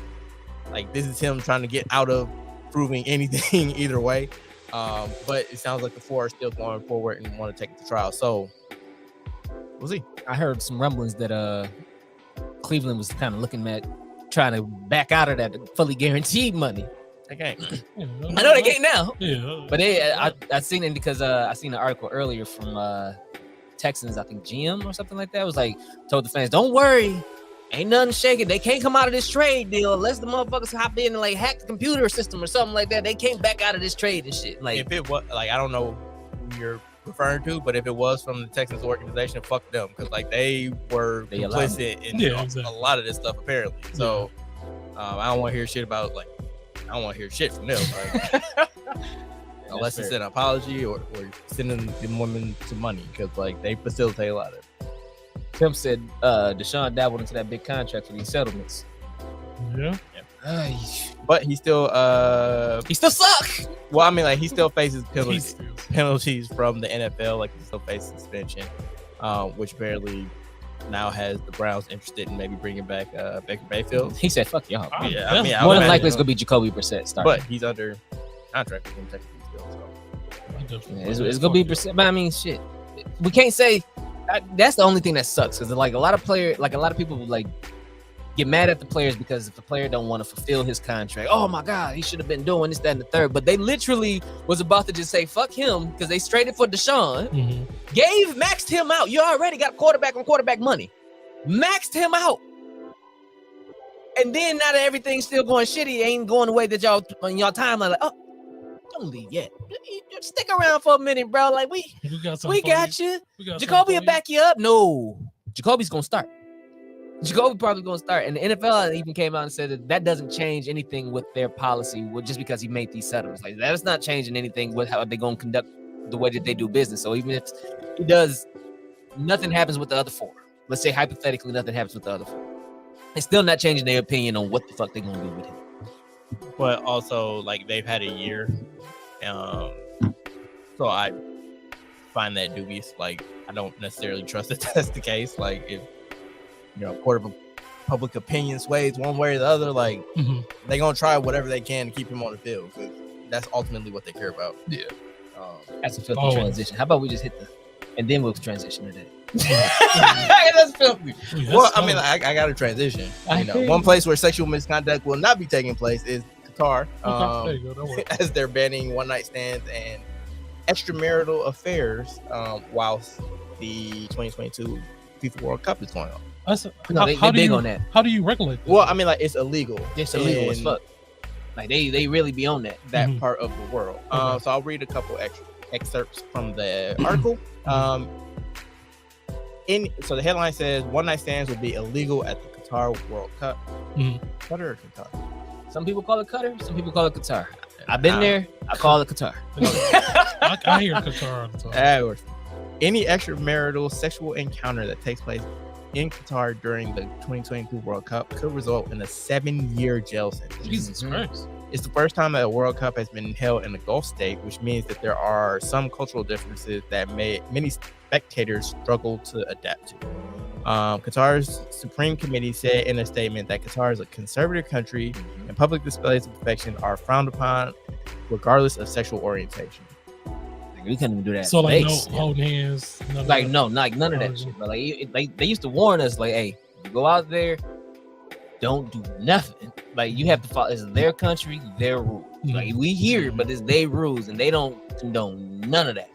Like this is him trying to get out of proving anything either way. But it sounds like the 4 are still going forward and want to take it to trial. So we'll see. I heard some rumblings that Cleveland was kind of looking at trying to back out of that fully guaranteed money. Okay. Yeah. I know they can't now, Yeah. but I seen it because I seen an article earlier from Texans, I think GM or something like that. It was like told the fans, don't worry, ain't nothing shaking. They can't come out of this trade deal unless the motherfuckers hop in and like hack the computer system or something like that. They can't back out of this trade and shit. Like If it was like I don't know who you're referring to, but if it was from the Texans organization, fuck them, because like they were They allowed complicit in exactly. a lot of this stuff apparently. So I don't want to hear shit about like I don't want to hear shit from them. Like, unless it's an apology or sending the women some money, because like they facilitate a lot of it. Tim said, DeShaun dabbled into that big contract for these settlements. Yeah. But he still He still suck. well, I mean, like he still faces He's penalties from the NFL, like he still faces suspension, which apparently now has the Browns interested in maybe bringing back Baker Mayfield. He said, "Fuck y'all." Yeah, I mean, I More would than likely, imagine, it's gonna be Jacoby Brissett starting. but he's under contract with him technically still. So Yeah, it's gonna be Brissett. But I mean, shit, we can't say that's the only thing that sucks because like a lot of people like get mad at the players because if the player don't want to fulfill his contract, oh my god, he should have been doing this, that, and the third. But they literally was about to just say fuck him because they traded for DeShaun, maxed him out. You already got quarterback on quarterback money, maxed him out. And then now that everything's still going shitty, it ain't going the way that y'all on y'all timeline. Like, oh, don't leave yet. Just stick around for a minute, bro. Like we got you. Jacoby will back you up. No, Jacoby's gonna start. Jacoby probably gonna start. And the NFL even came out and said that doesn't change anything with their policy just because he made these settlements. Like that is not changing anything with how they're gonna conduct the way that they do business. So even if he does, nothing happens with the other four. Let's say hypothetically nothing happens with the other four. It's still not changing their opinion on what the fuck they're gonna do with him. But also, like, they've had a year, so I find that dubious. Like, I don't necessarily trust that that's the case. Like, if court of public opinion sways one way or the other, like they're gonna try whatever they can to keep him on the field because that's ultimately what they care about. Yeah, that's a filthy transition. How about we just hit and then we'll transition to that. That's filthy. Well, I mean, I got to transition. One place where sexual misconduct will not be taking place is Qatar. There you go. As they're banning one-night stands and extramarital affairs whilst the 2022 FIFA World Cup is going on. They big on that. How do you regulate that? Well, I mean, like, it's illegal. It's illegal as fuck. Like they really be on that part of the world. So I'll read a couple excerpts from the article. So the headline says one-night stands will be illegal at the Qatar World Cup. Qatar or Qatar? Some people call it Qatar. Some people call it Qatar. I've been there. I call it Qatar. I hear Qatar all the time. Any extramarital sexual encounter that takes place in Qatar during the 2022 World Cup could result in a 7-year jail sentence. Jesus Christ. It's the first time that a World Cup has been held in a Gulf state, which means that there are some cultural differences that many spectators struggle to adapt to. Qatar's Supreme Committee said in a statement that Qatar is a conservative country and public displays of affection are frowned upon regardless of sexual orientation. We couldn't even do that. So like no holding hands. Like none of that shit. But like they used to warn us, like, hey, you go out there, don't do nothing. Like you have to follow. It's their country, their rules. Like we here, but it's their rules, and they don't condone none of that.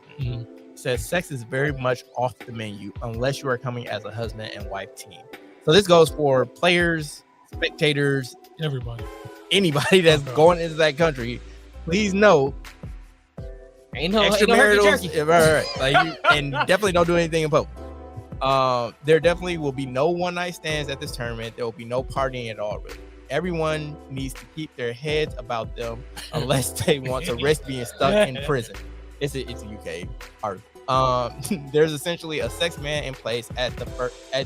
Says sex is very much off the menu unless you are coming as a husband and wife team. So this goes for players, spectators, anybody that's going into that country. Please know. Ain't no extramaritals, right. Like and definitely don't do anything in public. There definitely will be no one-night stands at this tournament. There will be no partying at all. Really, everyone needs to keep their heads about them unless they want to risk being stuck in prison. It's a UK article. There's essentially a sex ban in place at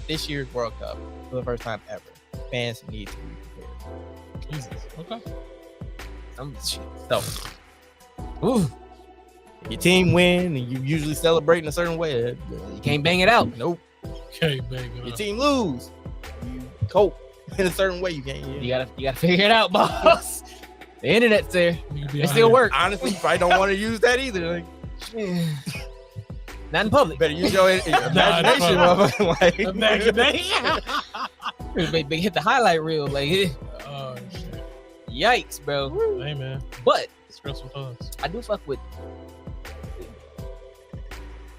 this year's World Cup for the first time ever. Fans need to be prepared. Jesus. Okay. Some shit. So, if your team win and you usually celebrate in a certain way, you can't bang it out. Nope. Can't bang it out. Your team lose, you cope in a certain way. You can't. You gotta figure it out, boss. The internet's there. It still works. Honestly, you probably don't want to use that either. Like, not in public. Better use your imagination, motherfucker. Imagination. They hit the highlight reel, like. Oh shit. Yikes, bro. Hey man. But stressful times. I do fuck with.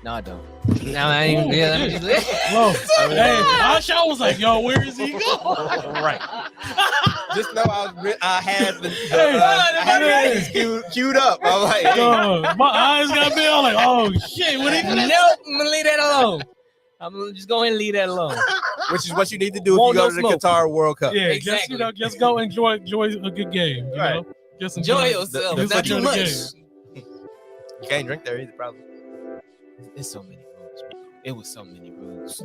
No, I don't. No, I ain't. Yeah, let me just. Hey, our show was like, yo, where is he going? Right. Just know I had the queued up. I'm like, hey. My eyes got big. I'm like, oh shit, what he gonna? Nope, I'm gonna leave that alone. I'm gonna just go ahead and leave that alone. Which is what you need to do if you go to the Qatar World Cup. Yeah, exactly. Just go enjoy a good game. You know? Just enjoy yourself. Just not too much. You can't drink there either, probably. There's so many rules. It was so many rules.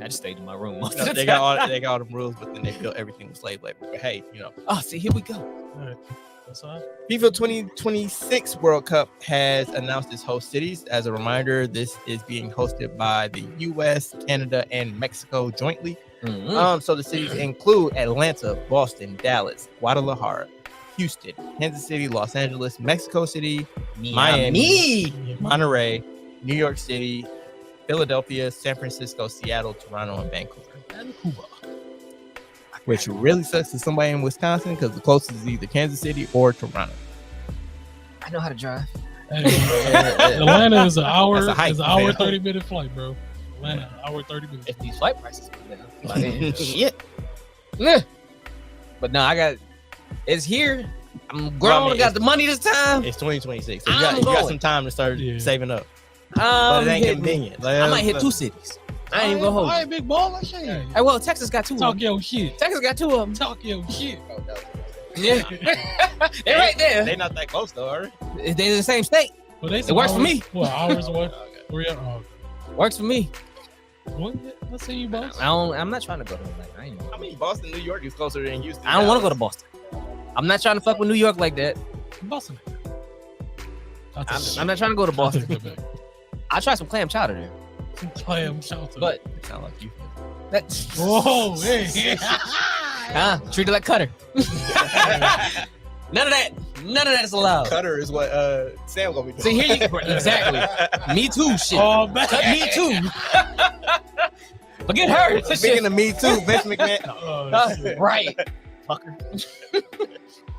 I just stayed in my room. They got all them rules, but then they built everything with slave labor. But hey, Oh, see, here we go. All right. That's all. FIFA 2026 World Cup has announced its host cities. As a reminder, this is being hosted by the U.S., Canada, and Mexico jointly. So the cities include Atlanta, Boston, Dallas, Guadalajara, Houston, Kansas City, Los Angeles, Mexico City, Miami, Monterrey, New York City, Philadelphia, San Francisco, Seattle, Toronto, and Vancouver. Which really sucks to somebody in Wisconsin because the closest is either Kansas City or Toronto. I know how to drive. Hey, Atlanta is an hour. That's a hike, is an hour 30-minute flight, bro. Atlanta, hour 30 minutes. If these flight prices go down, shit. But no, it's here. I'm grown. I got the money this time. It's 2026. So I'm you got going. some time to start saving up. But I'm it ain't hitting- convenient. Like, I might hit 2 cities. I ain't even gonna hold All you. right, big baller shit. Hey, well, Texas got 2 of Talk them. your shit. Texas got 2 of them. Talk your shit. Yeah. They're right there. They not that close though, are they? They're in the same state. Well, they It works for me. What, hours away? 3 hours. Works for me. What? Let's see you, boss. I'm not trying to go to I ain't. I mean, Boston, New York is closer than Houston. I don't want to go to Boston. I'm not trying to fuck with New York like that. Boston. I'm not trying to go to Boston. I'll try some clam chowder there. Clam chowder. But Sound like you. that Whoa, hey. treat it like Cutter. None of that. None of that is allowed. Cutter is what Sam gonna be doing. See here, exactly. Me too. Shit. Oh, man. Cut me too. Forget her. Speaking of me too, Vince McMahon. Oh, shit. Right. Fucker.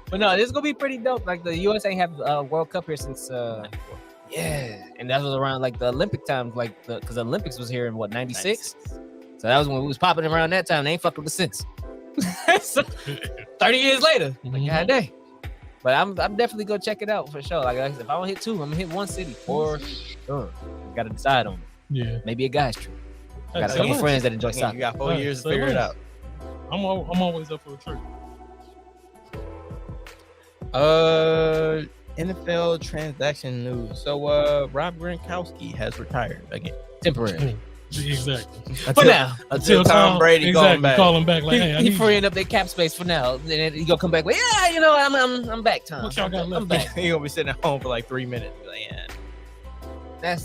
But no, this is gonna be pretty dope. Like the US ain't have World Cup here since and that was around like the Olympic times, like because the Olympics was here in what 96. So that was when we was popping around that time. They ain't fucked with us since. So, 30 years later, like god dang. But I'm definitely gonna check it out for sure. Like if I don't hit 2, I'm gonna hit 1 city for sure. Gotta decide on it. Yeah. Maybe a guy's trip. I got a Hey, couple so friends that enjoy You soccer. got 4 Right, years to so figure it what? out. I'm always up for a trip. NFL transaction news. So Rob Gronkowski has retired again. Temporary. Exactly. For now. Until Tom Brady going back. Call him back like, hey, I He need freeing up their cap space for now. Then he gonna come back with, yeah, you know, I'm back, Tom. What y'all got left? I'm back. He gonna be sitting at home for like 3 minutes. Like, yeah.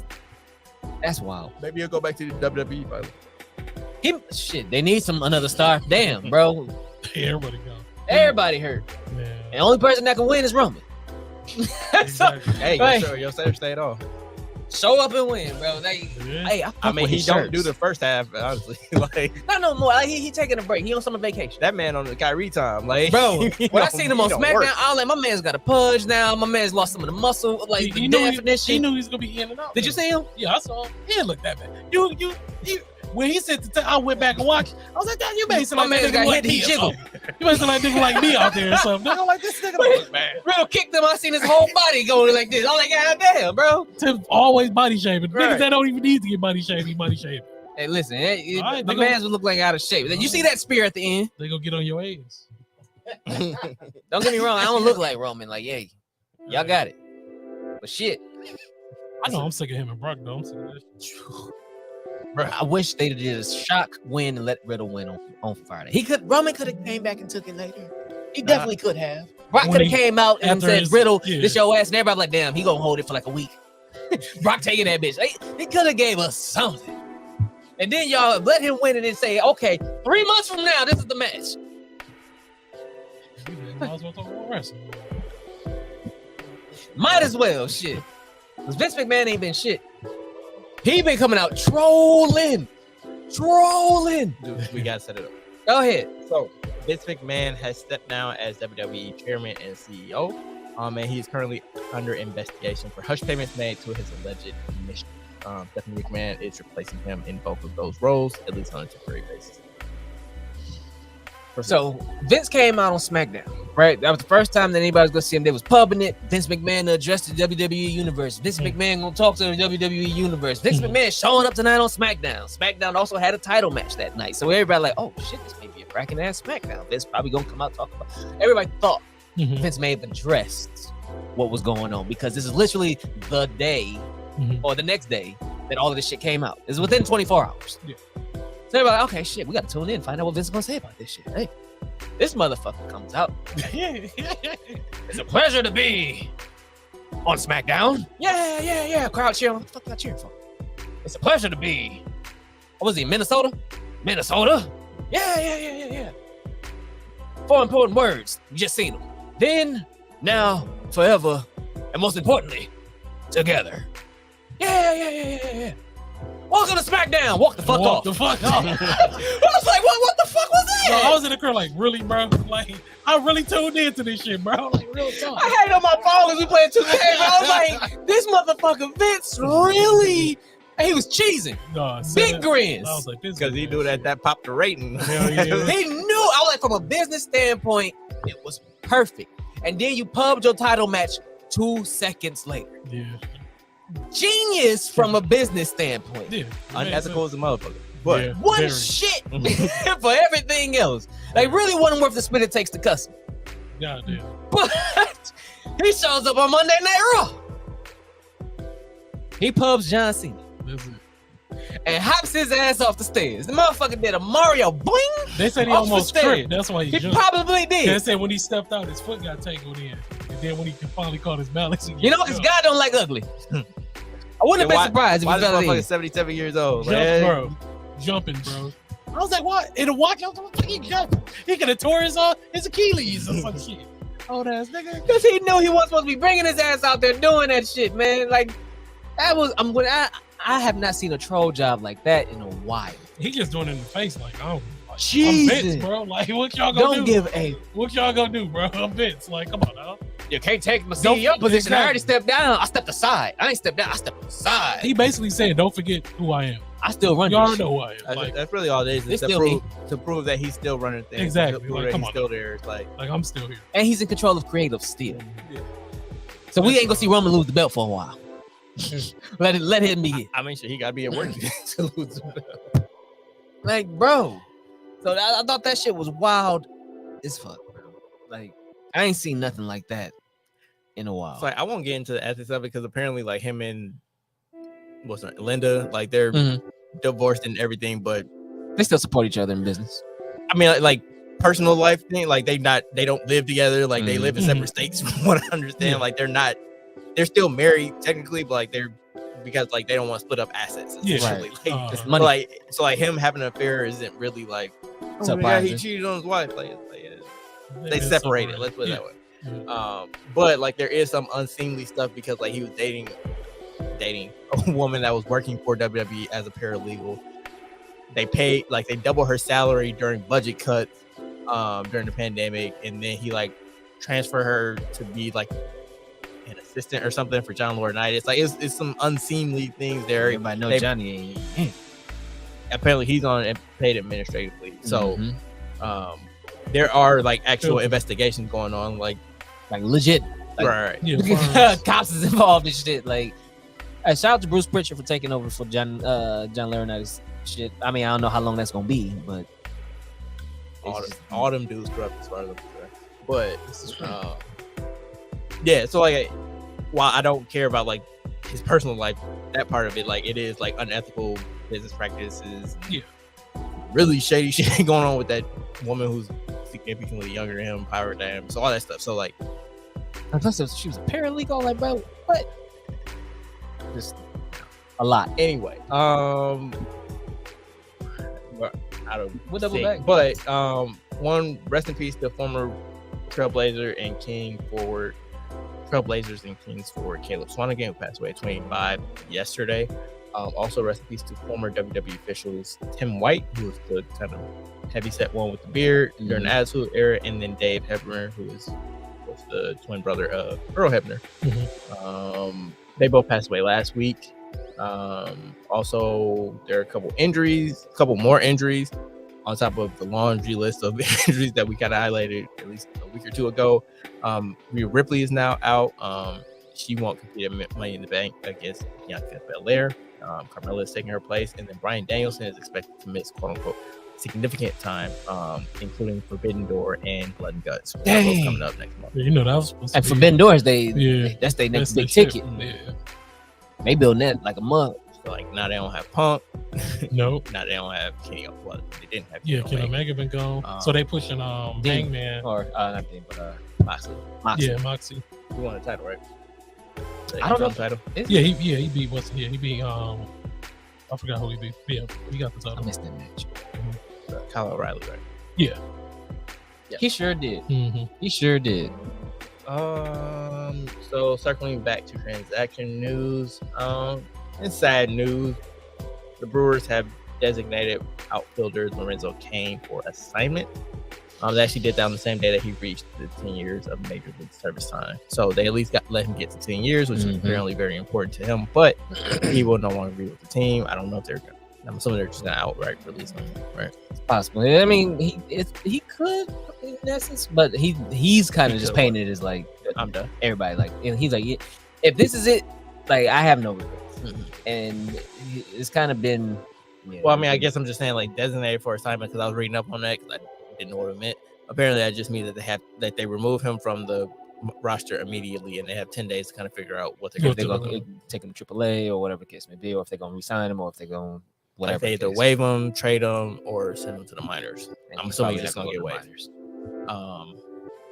That's wild. Maybe he'll go back to the WWE finally. Shit, they need another star. Damn, bro. you. Everybody go. Everybody hurt. Yeah. And the only person that can win is Roman. Exactly. Hey, Right. your serve stayed on. Show up and win, bro. Yeah. Hey, I mean, he don't do the first half, honestly. Like not no more. Like, he taking a break. He on summer vacation. that man on the Kyrie time, like Bro, he when I don't- seen him he on don't SmackDown, work. I was like, my man's got a pudge now. My man's lost some of the muscle, like He the knew he definition. knew he was gonna be in and out. Did you see him? Yeah, I saw him. He didn't look that bad. You when he said I went back and watched. I was like, "Damn, you made some My like man's that nigga got like hit, he me or jiggled. something. You made some like nigga like me out there or something." I'm like, this nigga don't look bad. Real kicked him. I seen his whole body going like this. I'm like, god damn, bro. Tim always body shaming. Right. Niggas that don't even need to get body shaming, body shaming. Hey, listen, All right, my they man's would look like out of shape. You see that spear at the end? They gonna get on your ass. Don't get me wrong. I don't look like Roman. Like, hey, y'all got it. But shit, I know I'm sick of him and Brock though. I'm sick of that shit. bro, I wish they did a shock win and let Riddle win on Friday. Roman could have came back and took it later. He definitely could have. Brock When could have he- came out and after said, his- Riddle, yeah. this your ass. And everybody like, damn, he gonna hold it for like a week. Brock taking that bitch. He could have gave us something. And then y'all let him win and then say, okay, 3 months from now, this is the match. Might as well talk about wrestling. Might as well, shit. Because Vince McMahon ain't been shit. He been coming out trolling. Dude, we gotta set it up. Go ahead. So Vince McMahon has stepped down as WWE chairman and CEO. And he is currently under investigation for hush payments made to his alleged mission. Stephanie McMahon is replacing him in both of those roles, at least on a temporary basis. So Vince came out on SmackDown, right? That was the first time that anybody was gonna see him. They was pubbing it. Vince McMahon addressed the WWE universe. Vince McMahon gonna talk to the WWE universe. Vince McMahon showing up tonight on SmackDown. SmackDown also had a title match that night, so everybody like, oh shit, this may be a cracking ass SmackDown. Vince probably gonna come out talk about. Everybody thought Mhm. Vince may have addressed what was going on because this is literally the day Mhm. or the next day that all of this shit came out. It's within 24 hours. Yeah. So everybody like, okay, shit, we gotta tune in, find out what Vince is gonna say about this shit. Hey, this motherfucker comes out. It's a pleasure to be on SmackDown. Yeah. Crowd cheering. What the fuck y'all cheering for? It's a pleasure to be. What was he, Minnesota? Minnesota? Yeah. 4 important words. You just seen them. Then, now, forever, and most importantly, together. Yeah. Welcome to SmackDown. Walk the fuck Walk off. the fuck off. I was like, what the fuck was Bro, that? I was in the crowd like, really, bro? Like, I really tuned into this shit, bro. Like, real talk. I had it on my phone as we playing 2K, bro. I was like, this motherfucker Vince really? And he was cheesing. No, I said Big that. grins. I was like, this Because he knew that popped the rating. Hell yeah. He knew. I was like from a business standpoint, it was perfect. And then you pubbed your title match 2 seconds later. Yeah. Genius from a business standpoint. Yeah. Unethical as a motherfucker. But Yeah, One very. shit for everything else. Like, really wasn't worth the spit it takes to cuss him. God damn. But he shows up on Monday Night Raw. He pubs John Cena That's it. and hops his ass off the stairs. The motherfucker did a Mario boing. They said he Off the almost stairs. tripped. That's why he He jumped. probably They did. said when he stepped out, his foot got tangled in. And then when he finally caught his balance, he You know, this guy don't like ugly. I wouldn't have been surprised if why he this fell motherfucker in. 77 years old? jumped, bro. Jumping, bro. I was like, what? In a watch, I was like, he jumped. He could have tore his Achilles or some shit. Old ass nigga. Because he knew he wasn't supposed to be bringing his ass out there doing that shit, man. Like, that was, I have not seen a troll job like that in a while. He just doing it in the face, like, oh, like, I'm Jesus. Vince, bro. Like, what y'all gonna Don't do? give a. What y'all gonna do, bro? I'm Vince. Like, come on now. You can't take my Don't- CEO position. I already exactly. stepped down. I stepped aside. I ain't stepped down. I stepped aside. He basically said, don't forget who I am. I still run You this already shit. know who I am. Like, That's really all it is. It's To still prove that he's still running things. Exactly. To prove Like, that come he's on. still there. It's like, I'm still here. And he's in control of creative still. yeah. So we ain't gonna see Roman lose the belt for a while. let him be it. I mean, shit, he gotta be at work to lose the belt. Like, bro. So I thought that shit was wild as fuck, bro. Like, I ain't seen nothing like that in a while. It's like I won't get into the ethics of it because apparently, like him and Linda, like they're Mhm. divorced and everything. But They still support each other in business. I mean, like personal life thing, like they don't live together. Like they live in Mhm. separate states. From what I understand, Yeah. like they're still married technically, but like because like they don't want to split up assets. Yeah. Essentially. Right. Like, It's so, money. like him having an affair isn't really like oh, yeah, Surprising. he cheated on his wife. Like they It's separated. Let's put it that way. Yeah. But like there is some unseemly stuff because like he was dating a woman that was working for WWE as a paralegal. They double her salary during budget cuts during the pandemic, and then he like transferred her to be like an assistant or something for John Laurinaitis. Like it's some unseemly things there. Everybody know They- Johnny ain't. Apparently he's on and paid administratively. So Mhm. there are like actual Sure. investigations going on. Like Like legit. Like- right. Yeah, Cops is involved in shit. Like, hey, shout out to Bruce Pritchard for taking over for John Laurinaitis shit. I mean, I don't know how long that's gonna be, but all them dudes corrupt as far as I'm concerned. But yeah, so like while I don't care about like his personal life, that part of it, like it is like unethical business practices. Yeah. Really shady shit going on with that woman who's significantly younger than him, power than him. So all that stuff. So like plus she was a paralegal. Like, bro, what? Just a lot. anyway, well, I don't We'll double think, back. but one rest in peace to former Trailblazer and King forward Trailblazers and Kings forward Caleb Swanigan, who passed away at 25 yesterday. Also rest in peace to former WWE officials Tim White, who was the kind of heavyset one with the beard during the Attitude Era, and then Dave Hebner, who was the twin brother of Earl Hebner. They both passed away last week. Also, there are a couple more injuries on top of the laundry list of injuries that we kind of highlighted at least a week or two ago. Rhea Ripley is now out. She won't compete at Money in the Bank against Bianca Belair. Carmella is taking her place, and then Bryan Danielson is expected to miss "quote unquote" significant time, including Forbidden Door and Blood and Guts, which are both coming up next month. You know that was supposed to And be. Forbidden Doors, Yeah. that's their next That's big the shit. ticket. Yeah. They building that like a month. So like now they don't have Punk, Nope. now they don't have Kenny. Well, they didn't have Yeah, Kenny Kenny Omega. Omega been gone. Um, So they pushing Dean. Hangman. Or not Dean, but Moxley. Moxley. Yeah, Moxie. Who won the title, right? I don't know. The title. Yeah, he beat what's he beat I forgot who he beat. Yeah, he got the I title. missed that match. Kyle O'Reilly, right? Yeah. He sure did. Mm-hmm. He sure did. So circling back to transaction news, it's sad news. The Brewers have designated outfielder Lorenzo Cain for assignment. They actually did that on the same day that he reached the 10 years of major league service time. So they at least let him get to 10 years, which is apparently very important to him. But he will no longer be with the team. I don't know if they're I'm assuming they're just gonna outright release him, right? Possibly. I mean, he could in essence, but he's kind He of just could. painted as like I'm done. everybody. Like, and he's like, if this is it, like I have no regrets, and it's kind of been. Yeah, Well, I mean, I guess I'm just saying like designated for assignment because I was reading up on that because I didn't know what it meant. Apparently, that just means that they remove him from the roster immediately, and they have 10 days to kind of figure out what they're if going they're to do. gonna take him to AAA or whatever the case may be, or if they're gonna resign him, or if they're gonna whatever. Like they either the case. waive him, trade him, or send him to the minors. And I'm he's assuming probably he's just not gonna go get to waived. minors.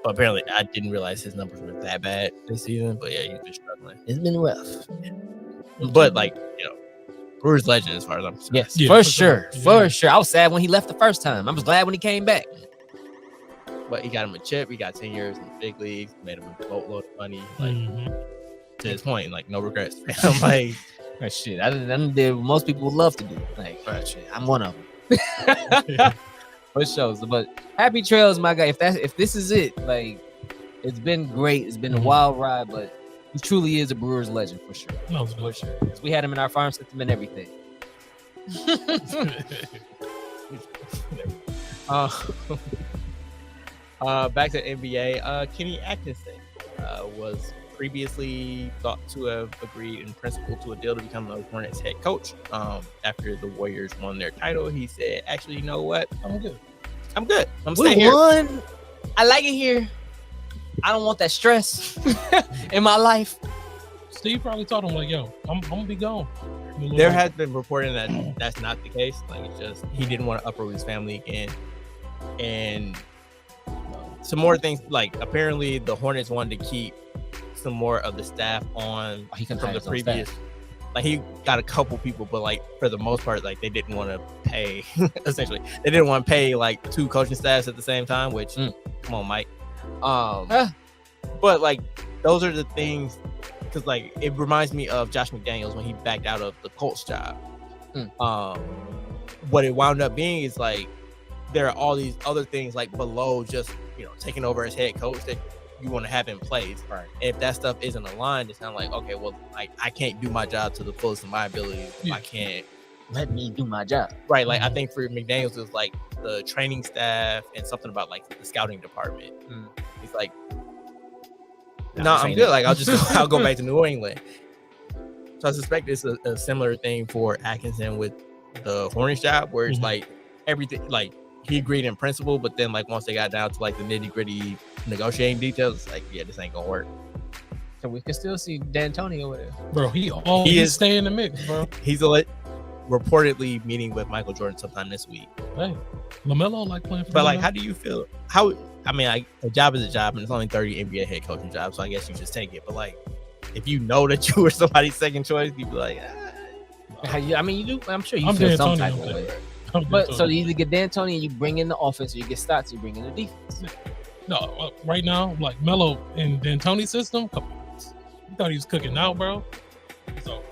But apparently, I didn't realize his numbers were that bad this season. But yeah, he's been struggling. It's been rough. But like, Brewers legend as far as I'm concerned. Yes, Yeah, for for sure, sure. for Yeah. sure. I was sad when he left the first time. I was glad when he came back. But he got him a chip. He got 10 years in the big leagues. Made him a boatload of money. Like to his point, like no regrets. I'm like, That shit, I did what most people would love to do. Like, shit, I'm one of them. For sure. But happy trails, my guy. If this is it, like, it's been great. It's been a wild ride, but he truly is a Brewers legend for sure. No, For sure. 'Cause we had him in our farm system and everything. back to NBA. Kenny Atkinson was previously thought to have agreed in principle to a deal to become the Hornets head coach. After the Warriors won their title, he said, "Actually, you know what? I'm good. I'm good. I'm We staying here." won. I like it here. I don't want that stress in my life. Steve probably told him like, "Yo, I'm gonna be gone." There has been reporting that that's not the case. Like, it's just he didn't want to uproot his family again, and some more things. Like, apparently, the Hornets wanted to keep some more of the staff on He can from hire the his own previous. staff. Like, he got a couple people, but like for the most part, like they didn't want to pay. Essentially, they didn't want to pay like 2 coaching staffs at the same time. Which, come on, Mike. But like those are the things. Because like it reminds me of Josh McDaniels when he backed out of the Colts job. What it wound up being is like there are all these other things like below just taking over as head coach that you want to have in place. Right. And if that stuff isn't aligned, it's kind of like, okay, well, like I can't do my job to the fullest of my ability. Yeah. I can't. Let me do my job. Right. Like I think for McDaniels it was like the training staff and something about like the scouting department. It's like, no, I'm good. Like I'll go back to New England. So I suspect it's a similar thing for Atkinson with the Hornets job, where it's like everything, like he agreed in principle, but then like once they got down to like the nitty gritty negotiating details, it's like, yeah, this ain't gonna work. So we can still see D'Antoni over there. Bro, he is staying in the mix, bro. He's reportedly meeting with Michael Jordan sometime this week. Hey, LaMelo like playing for But like, LaMelo. how do you feel? I mean, a job is a job, and it's only 30 NBA head coaching jobs, so I guess you just take it. But like, if you know that you were somebody's second choice, you'd be like, I mean, you do. I'm sure you I'm feel some D'Antoni type on of that. way. I'm But just so talking. you either get D'Antoni and you bring in the offense, or you get Stotts, you bring in the defense. No, right now, like Melo in D'Antoni's system, come on. You thought he was cooking out, bro. So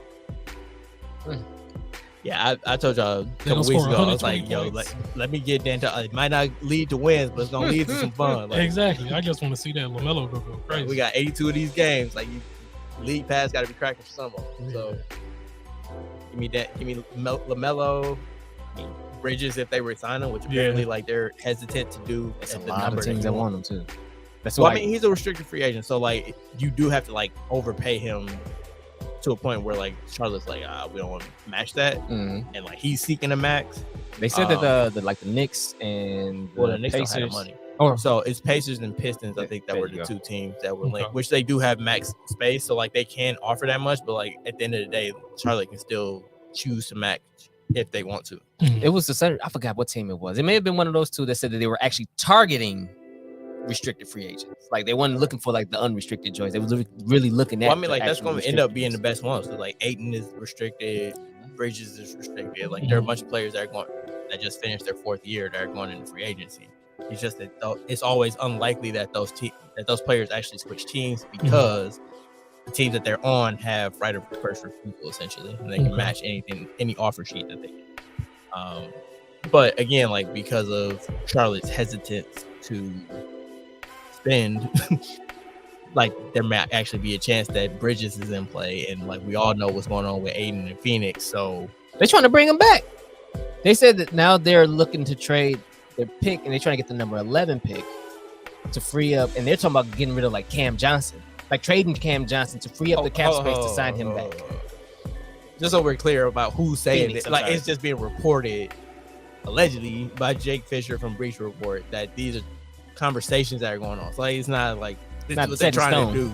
yeah, I told y'all a They couple gonna weeks score ago, I was 120 like, yo, points. let me get D'Antoni. It might not lead to wins, but it's gonna lead to some fun. Like, exactly. I just want to see that LaMelo go crazy. we got 82 of these games. Like, league pass got to be cracking for some of them. So give me LaMelo, Bridges if they resign him, which apparently like they're hesitant to do. It's a at the lot number of teams they that want. want him too. That's Well, why I mean, he's a restricted free agent, so like you do have to like overpay him to a point where like Charlotte's like, we don't want to match that, and like he's seeking a max. they said that the Knicks and The Knicks don't Pacers. have the money. Or So it's Pacers and Pistons. I think that There were you the go. 2 teams that were Okay. linked, which they do have max space, so like they can offer that much, but like at the end of the day, Charlotte can still choose to match if they want to. it was the center. I forgot what team it was. It may have been one of those 2 that said that they were actually targeting restricted free agents. Like they weren't looking for like the unrestricted joints. They was really looking at. Well, I mean, like that's going going to end up being the best ones. So, like Ayton is restricted, Bridges is restricted. Like there are a bunch of players that just finished their 4th year that are going into free agency. It's just that it's always unlikely that those players actually switch teams because the teams that they're on have right of first refusal essentially, and they can match any offer sheet that they get. But again, like because of Charlotte's hesitance to spend, like there might actually be a chance that Bridges is in play, and like we all know what's going on with Aiden and Phoenix. So They're trying to bring him back. They said that now they're looking to trade their pick, and they're trying to get the number 11 pick to free up. And they're talking about getting rid of like Cam Johnson, like trading Cam Johnson to free up the cap space to sign him back. Just so we're clear about who's saying Phoenix, it, like it's just being reported allegedly by Jake Fisher from Breach Report that these are conversations that are going on. So like, it's not like this is what they're trying to do,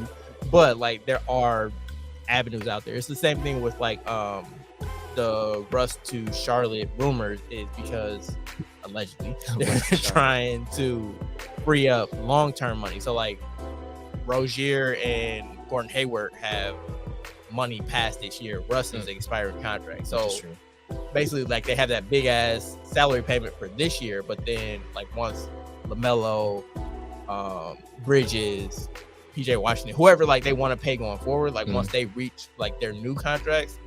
but like there are avenues out there. It's the same thing with like the Russ to Charlotte rumors is because allegedly they're trying to free up long-term money. So like Rozier and Gordon Hayward have money past this year. Russ is an expiring contract. So basically like they have that big ass salary payment for this year, but then like once LaMelo, Bridges, PJ Washington, whoever like they want to pay going forward, like once they reach like their new contracts,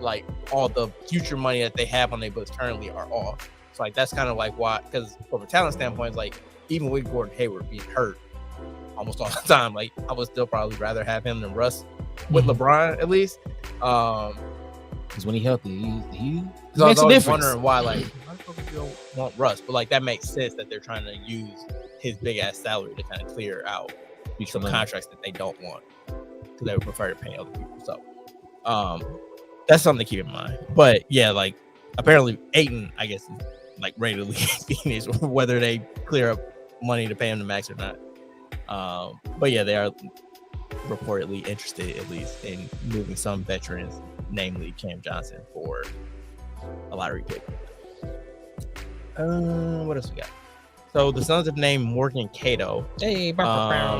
like all the future money that they have on their books currently are off. So like that's kind of like why, because from a talent standpoint, like even with Gordon Hayward being hurt almost all the time, like I would still probably rather have him than Russ with LeBron at least. Because when he's healthy, he makes I was a always difference. wondering why, like, why the fuck you don't want Russ? But like that makes sense that they're trying to use his big ass salary to kind of clear out some contracts that they don't want because they would prefer to pay other people. So that's something to keep in mind. But yeah, like apparently Ayton, I guess, is like ready to leave Phoenix, whether they clear up money to pay him the max or not. But yeah, they are reportedly interested at least in moving some veterans, namely Cam Johnson, for a lottery pick. What else we got? So the Suns have named Morgan Cato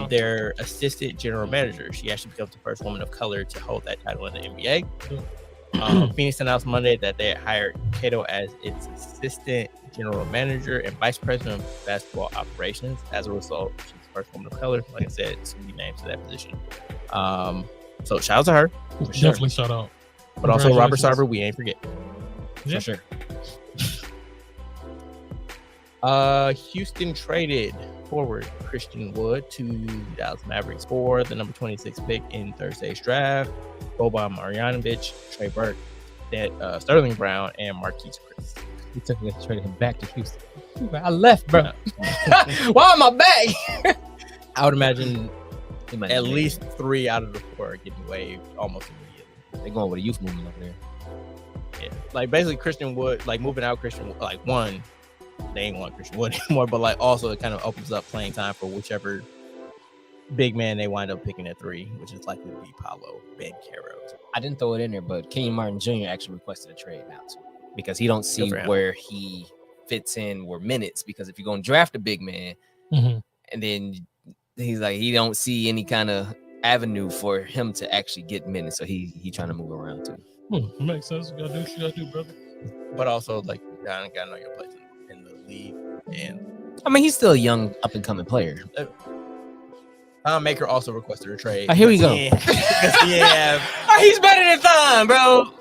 their assistant general manager. She actually becomes the first woman of color to hold that title in the NBA. Phoenix announced Monday that they had hired Cato as its assistant general manager and vice president of basketball operations. As a result, she's the first woman of color, like I said, to be named to that position. So shout out to her. Definitely shout out. But also Robert Sarver, we ain't forget. Yeah. For sure. Houston traded forward Christian Wood to Dallas Mavericks for the number 26 pick in Thursday's draft. Boban Marjanovic, Trey Burke, Sterling Brown, and Marquise Chris. He took me to trade him back to Houston. I left, bro. Why am I back? I would imagine at least 3 out of the 4 are getting waived almost immediately. They're going with a youth movement over there. Yeah, like basically Christian Wood, like moving out Christian, like one, they ain't want Christian Wood anymore, but like also it kind of opens up playing time for whichever big man they wind up picking at 3, which is likely to be Paolo Banchero. I didn't throw it in there, but Kenyon Martin Jr. actually requested a trade now too, because he don't see where he fits in or minutes. Because if you're going to draft a big man, and then he's like he don't see any kind of avenue for him to actually get minutes, so he trying to move around too. Makes sense. You gotta do what you gotta do, brother. But also like you gotta know your place in the league. And I mean, he's still a young up and coming player. Maker also requested a trade. Here we go. He's better than Thon, bro.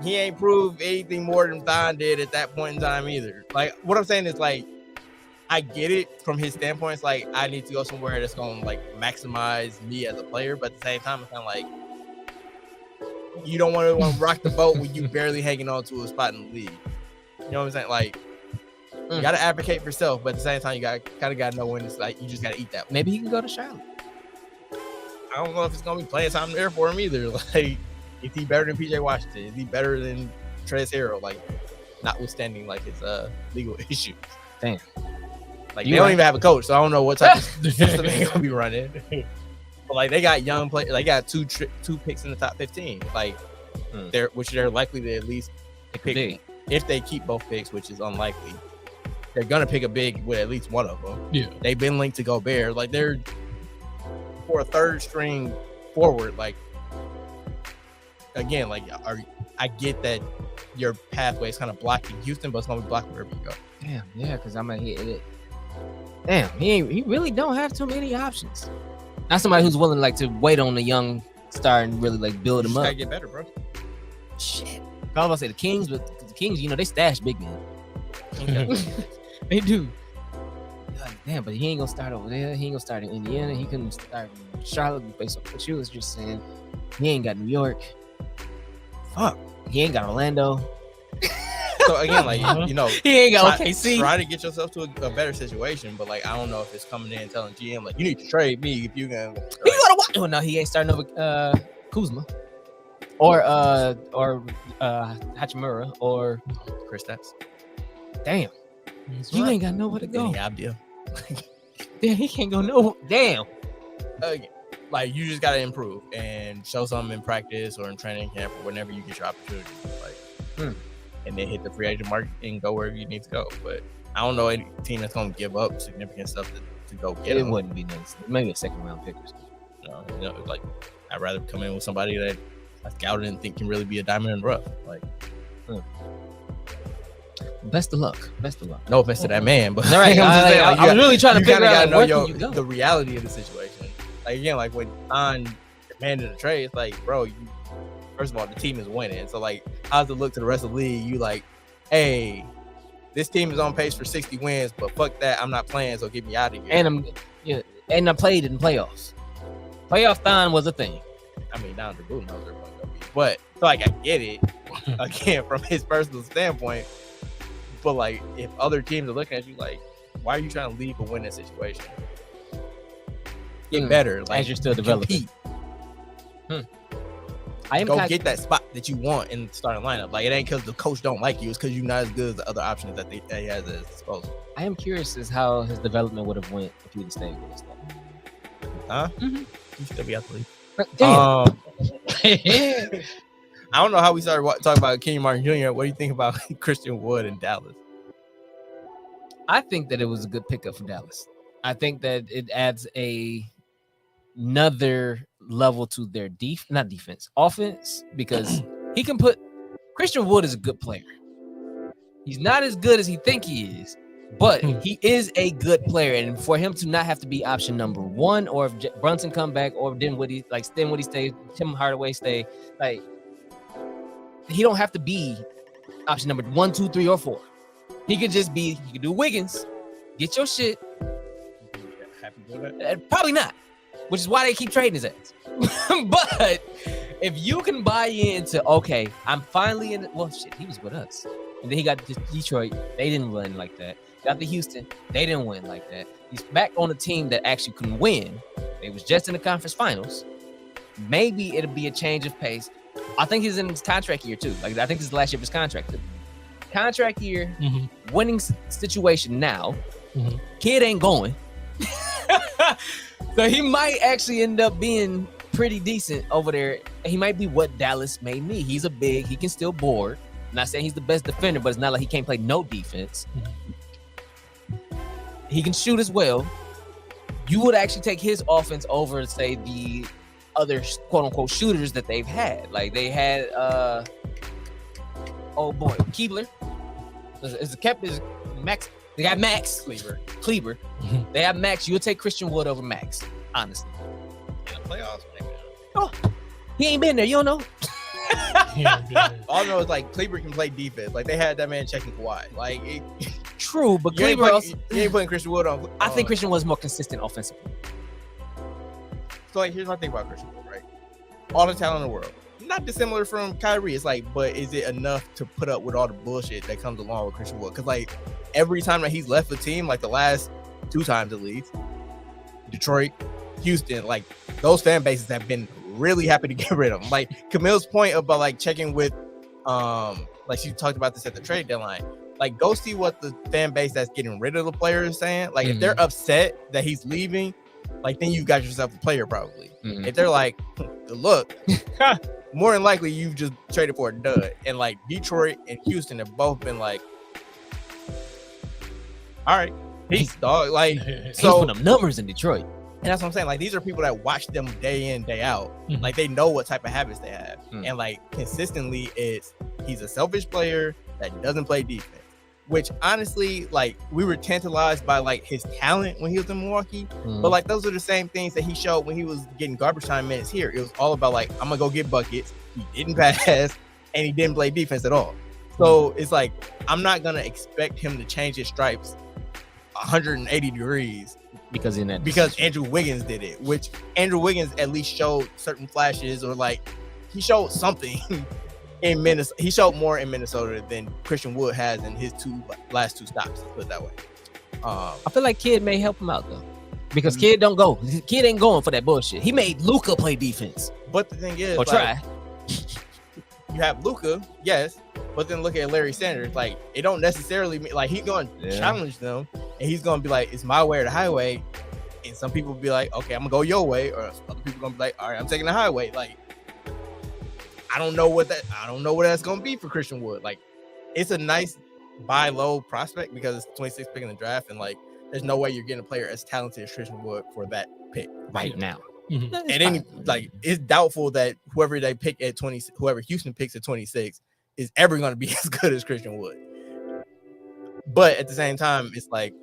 He ain't proved anything more than Thon did at that point in time either. Like what I'm saying is like I get it from his standpoint. It's like I need to go somewhere that's gonna like maximize me as a player, but at the same time, it's kind of like you don't want to rock the boat when you barely hanging on to a spot in the league. You know what I'm saying? Like you gotta advocate for yourself, but at the same time, you gotta know when it's like you just gotta eat that one. Maybe he can go to Charlotte. I don't know if it's gonna be playing time there for him either. Like, is he better than PJ Washington? Is he better than Trez Hero? Like, notwithstanding like his legal issues. Damn. Like they don't even have a coach, so I don't know what type of system they're gonna be running. But like they got young players, they got two picks in the top 15. Like they're likely to at least pick big. If they keep both picks, which is unlikely. They're gonna pick a big with at least one of them. Yeah, they've been linked to Gobert. Like they're for a third string forward. Like again, like I get that your pathway is kind of blocked in Houston, but it's gonna be blocked wherever you go. Damn, yeah, because I'm gonna hit it. Damn, he really don't have too many options. Not somebody who's willing like to wait on a young star and really like build him up. Gotta get better, bro. Shit, I was about to say the Kings, but the Kings, you know, they stash big men. They do. Like, damn, but he ain't gonna start over there. He ain't gonna start in Indiana. He couldn't start in Charlotte based on what you was just saying. He ain't got New York. Fuck. He ain't got Orlando. So again, like He ain't got OKC. Try to get yourself to a better situation, but like I don't know if it's coming in and telling GM like you need to trade me if you can. Like, He gotta watch. Oh no, he ain't starting over Kuzma or Hachimura or Kristaps. damn. That's You right. ain't got nowhere to go. Yeah, Abdul. Damn, he can't go no. Damn. Like you just gotta improve and show something in practice or in training camp or whenever you get your opportunity. Like, and then hit the free agent market and go wherever you need to go. But I don't know any team that's gonna give up significant stuff to go get It him. wouldn't be nice. Maybe a second round pick or something. Like I'd rather come in with somebody that I scouted and think can really be a diamond in the rough. Like, Best of luck. no offense to that man, but All right, I'm just saying, like, I was really trying to you figure kinda out gotta where know can you go. the reality of the situation. Like again, like when on demanded a trade, it's like, bro, first of all, the team is winning. So like, how's it look to the rest of the league? You like, hey, this team is on pace for 60 wins, but fuck that, I'm not playing, so get me out of here. And I played in playoffs. Playoff thon was a thing. I mean, down to Boone knows they're going to be, but so like I get it again from his personal standpoint. But like, if other teams are looking at you like, why are you trying to leave a winning situation? Get better, like as you're still developing. Compete. I am Go get that spot that you want in the starting lineup. Like it ain't because the coach don't like you; it's because you're not as good as the other options that he has at his disposal. I am curious as how his development would have went if he would have stayed with us. Huh? Mm-hmm. He should be athlete. Damn. I don't know how we started talking about Kenyon Martin Jr. What do you think about Christian Wood in Dallas? I think that it was a good pickup for Dallas. I think that it adds another level to their offense, because he can put Christian Wood is a good player. He's not as good as he think he is, but he is a good player. And for him to not have to be option number one, or if Brunson come back, or Dinwiddie stay, Tim Hardaway stay, like he don't have to be option number 1, 2, 3, or 4. He could just be. He could do Wiggins, get your shit. Happy with that? Probably not, which is why they keep trading his ass. But if you can buy into, okay, I'm finally in. Well, shit, he was with us, and then he got to Detroit. They didn't win like that. Got to Houston. They didn't win like that. He's back on a team that actually can win. They was just in the conference finals. Maybe it'll be a change of pace. I think he's in his contract year too. Like I think this is the last year of his contract. Contract year, winning situation now. Kid ain't going. So he might actually end up being pretty decent over there. He might be what Dallas made me. He's a big, he can still board. I'm not saying he's the best defender, but it's not like he can't play no defense. He can shoot as well. You would actually take his offense over, say, the other quote unquote shooters that they've had. Like they had oh boy, Keebler. Is Max? They got Max Kleber. They have Max. You would take Christian Wood over Max, honestly. In the playoffs, maybe. Oh, he ain't been there. You don't know. All I know is like Kleber can play defense. Like they had that man checking Kawhi. Like True, but you Kleber also, you ain't putting Christian Wood on. I think Christian Wood's more consistent offensively. So like here's my thing about Christian Wood, right? All the talent in the world. Not dissimilar from Kyrie. It's like, but is it enough to put up with all the bullshit that comes along with Christian Wood? Because like every time that he's left the team, like the last 2 times at least, Detroit, Houston, like those fan bases have been really happy to get rid of him. Like Camille's point about like checking with, like she talked about this at the trade deadline. Like go see what the fan base that's getting rid of the player is saying. Like if they're upset that he's leaving, like then you got yourself a player probably. If they're like, good luck. More than likely, you've just traded for a dud. And like Detroit and Houston have both been like, all right, peace, dog. Like, So putting up numbers in Detroit. And that's what I'm saying. Like, these are people that watch them day in, day out. Like, they know what type of habits they have. And like, consistently, he's a selfish player that doesn't play defense. Which honestly, like, we were tantalized by like his talent when he was in Milwaukee. But like, those are the same things that he showed when he was getting garbage time minutes here. It was all about like, I'm gonna go get buckets. He didn't pass, and he didn't play defense at all. So it's like, I'm not gonna expect him to change his stripes 180 degrees because Andrew Wiggins did it. Which Andrew Wiggins at least showed certain flashes, or like he showed something in Minnesota. He showed more in Minnesota than Christian Wood has in his last two stops. Let's put it that way. I feel like Kid may help him out though, because Kid don't go. Kid ain't going for that bullshit. He made Luka play defense. But the thing is, Or try. You have Luka, yes, but then look at Larry Sanders. Like, it don't necessarily mean like he's going to challenge them, and he's going to be like, "It's my way or the highway." And some people will be like, "Okay, I'm gonna go your way," or other people gonna be like, "All right, I'm taking the highway." Like, I don't know what that's gonna be for Christian Wood. Like, it's a nice buy low prospect because it's 26th pick in the draft, and like, there's no way you're getting a player as talented as Christian Wood for that pick right now. Mhm. And then like it's doubtful that whoever they pick at 20, whoever Houston picks at 26 is ever going to be as good as Christian Wood. But at the same time, it's like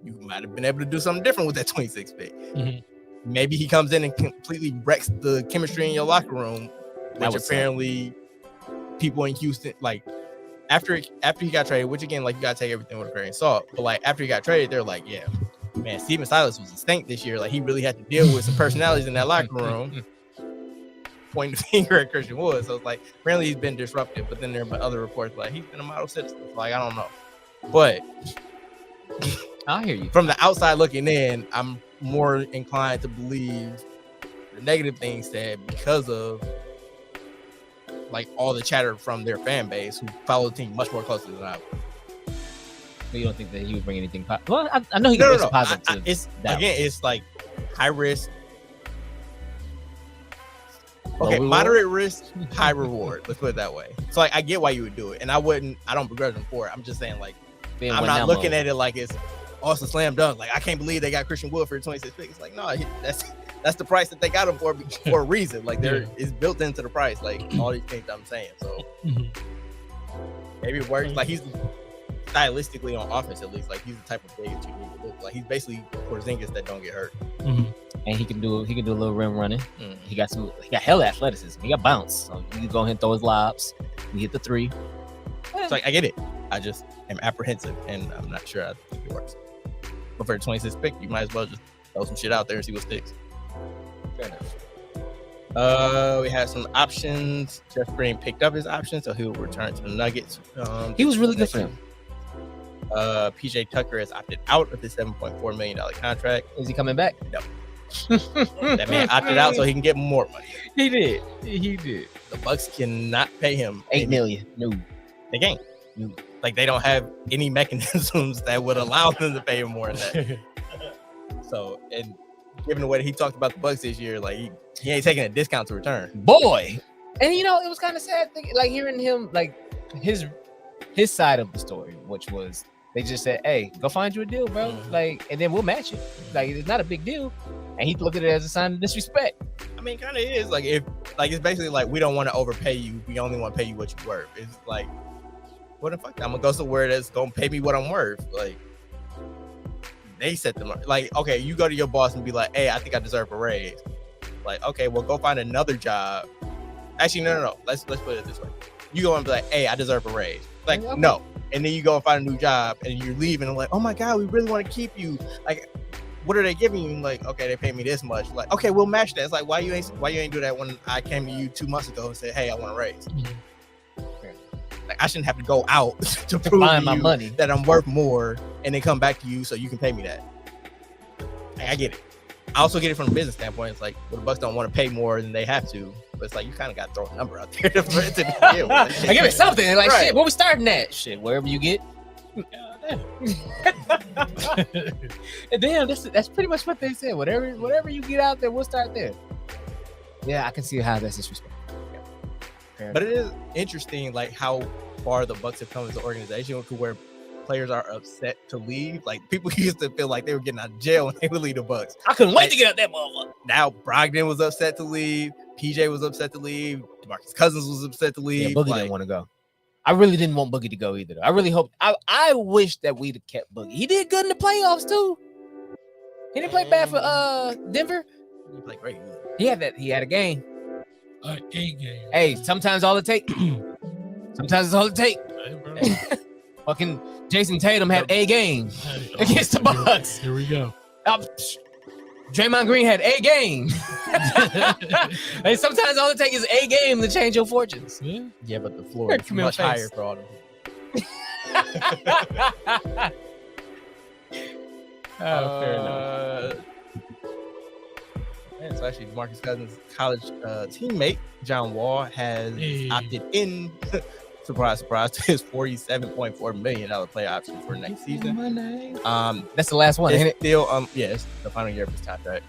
you might have been able to do something different with that 26 pick. Mhm. Maybe he comes in and completely wrecks the chemistry in your locker room, which apparently people in Houston like after he got traded, which again, like you gotta take everything with a grain of salt. But like after he got traded, they're like, yeah, man, Steven Silas was a stink this year. Like he really had to deal with some personalities in that locker room, pointing the finger at Christian Wood. So it's like apparently he's been disruptive. But then there are other reports like he's been a model citizen. Like I don't know, but I hear you. From the outside looking in, I'm more inclined to believe the negative things said because of like all the chatter from their fan base who follow the team much more closely than I would. So you don't think that he would bring anything positive? Well, I know he can bring some positive. It's like high risk. Low Okay, reward? moderate risk, high reward. Let's put it that way. So like I get why you would do it, and I don't begrudge him for it. I'm just saying like I'm not looking at it like it's also slam dunk. Like I can't believe they got Christian Wood for 26 picks. Like no, that's the price that they got him for a reason. Like it's built into the price. Like all these things I'm saying. So maybe it works. Like he's stylistically on offense at least. Like he's the type of big that you need to look. Like he's basically Porzingis that don't get hurt. And he can do a little rim running. He got hella athleticism. He got bounce. So you can go ahead and throw his lobs. He hit the three. It's like I get it. I just am apprehensive and I'm not sure I think it works. But for a 26 pick, you might as well just throw some shit out there and see what sticks. Fair enough. We have some options. Jeff Green picked up his option, so he will return to the Nuggets. He was really good for him. PJ Tucker has opted out of his $7.4 million contract. Is he coming back? No. That man opted out so he can get more money. He did. The Bucks cannot pay him $8 million. No, they can't. Like they don't have any mechanisms that would allow them to pay him more than that. So, and given the way that he talked about the Bucks this year, like he ain't taking a discount to return. Boy. And it was kind of sad, like hearing him, like his side of the story, which was they just said, "Hey, go find you a deal, bro." Like, and then we'll match it. Like, it's not a big deal. And he looked at it as a sign of disrespect. I mean, kind of is. Like, it's basically like we don't want to overpay you. We only want to pay you what you're worth. It's like, what the fuck? I'm gonna go somewhere that's gonna pay me what I'm worth. Like, they set them up. Like, okay, you go to your boss and be like, "Hey, I think I deserve a raise." Like, okay, well, go find another job. Actually, no. Let's put it this way. You go and be like, "Hey, I deserve a raise." Like, okay. No. And then you go and find a new job and you're leaving and like, "Oh my God, we really want to keep you." Like, what are they giving you? Like, okay, they pay me this much. Like, okay, we'll match that. It's like, why you ain't do that when I came to you 2 months ago and said, "Hey, I want a raise." Like, I shouldn't have to go out to prove find my money that I'm worth more and then come back to you so you can pay me that. Like, I get it. I also get it from a business standpoint. It's like, well, the Bucks don't want to pay more than they have to, but it's like you kind of got to throw a number out there to deal with. I give it something. Like, right. Shit, what we starting at? Shit, wherever you get. Damn, that's pretty much what they said. Whatever you get out there, we'll start there. Yeah, I can see how that's disrespectful. Yeah. But it is interesting, like how far the Bucks have come as an organization to where players are upset to leave. Like people used to feel like they were getting out of jail when they would leave the Bucks. I couldn't wait to get out that motherfucker. Now Brogdon was upset to leave. PJ was upset to leave. DeMarcus Cousins was upset to leave. Yeah, Boogie didn't want to go. I really didn't want Boogie to go either. I really hope. I wish that we'd have kept Boogie. He did good in the playoffs too. He didn't play bad for Denver. He played great. He had a game. A game. Hey, sometimes all it take. Sometimes it's all it take. Hey, Fucking Jayson Tatum had a game against the Bucks. Here we go. Draymond Green had a game. And sometimes all it takes is a game to change your fortunes. Yeah. Yeah, but the floor is much higher for all of them. Fair enough. And so actually, Marcus Cousins' college teammate John Wall has opted in. Surprise, surprise! To his $47.4 million player option for next season. That's the last one, ain't It's it? still it's the final year of his contract.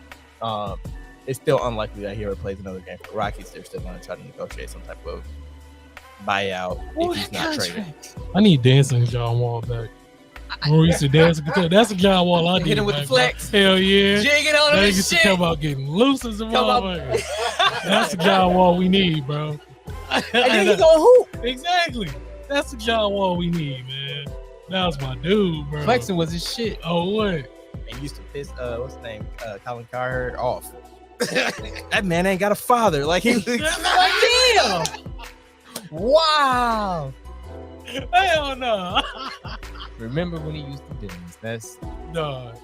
It's still unlikely that he ever plays another game for the Rockies. They're still going to try to negotiate some type of buyout if he's not traded. I need dancing John Wall back. When we used to dance, that's a John Wall I need. Hit him with the flex. Hell yeah. Jigging on him They and used to shit. come out getting loose as a motherfucker. That's the John Wall we need, bro. And then he going hoop. Exactly. That's the John Wall we need, man. That was my dude, bro. Flexing was his shit. Oh, what? And used to piss what's his name, Colin Cowherd off. That man ain't got a father. Like he. Damn. Wow. Hell no. Remember when he used to dance? That's Dog.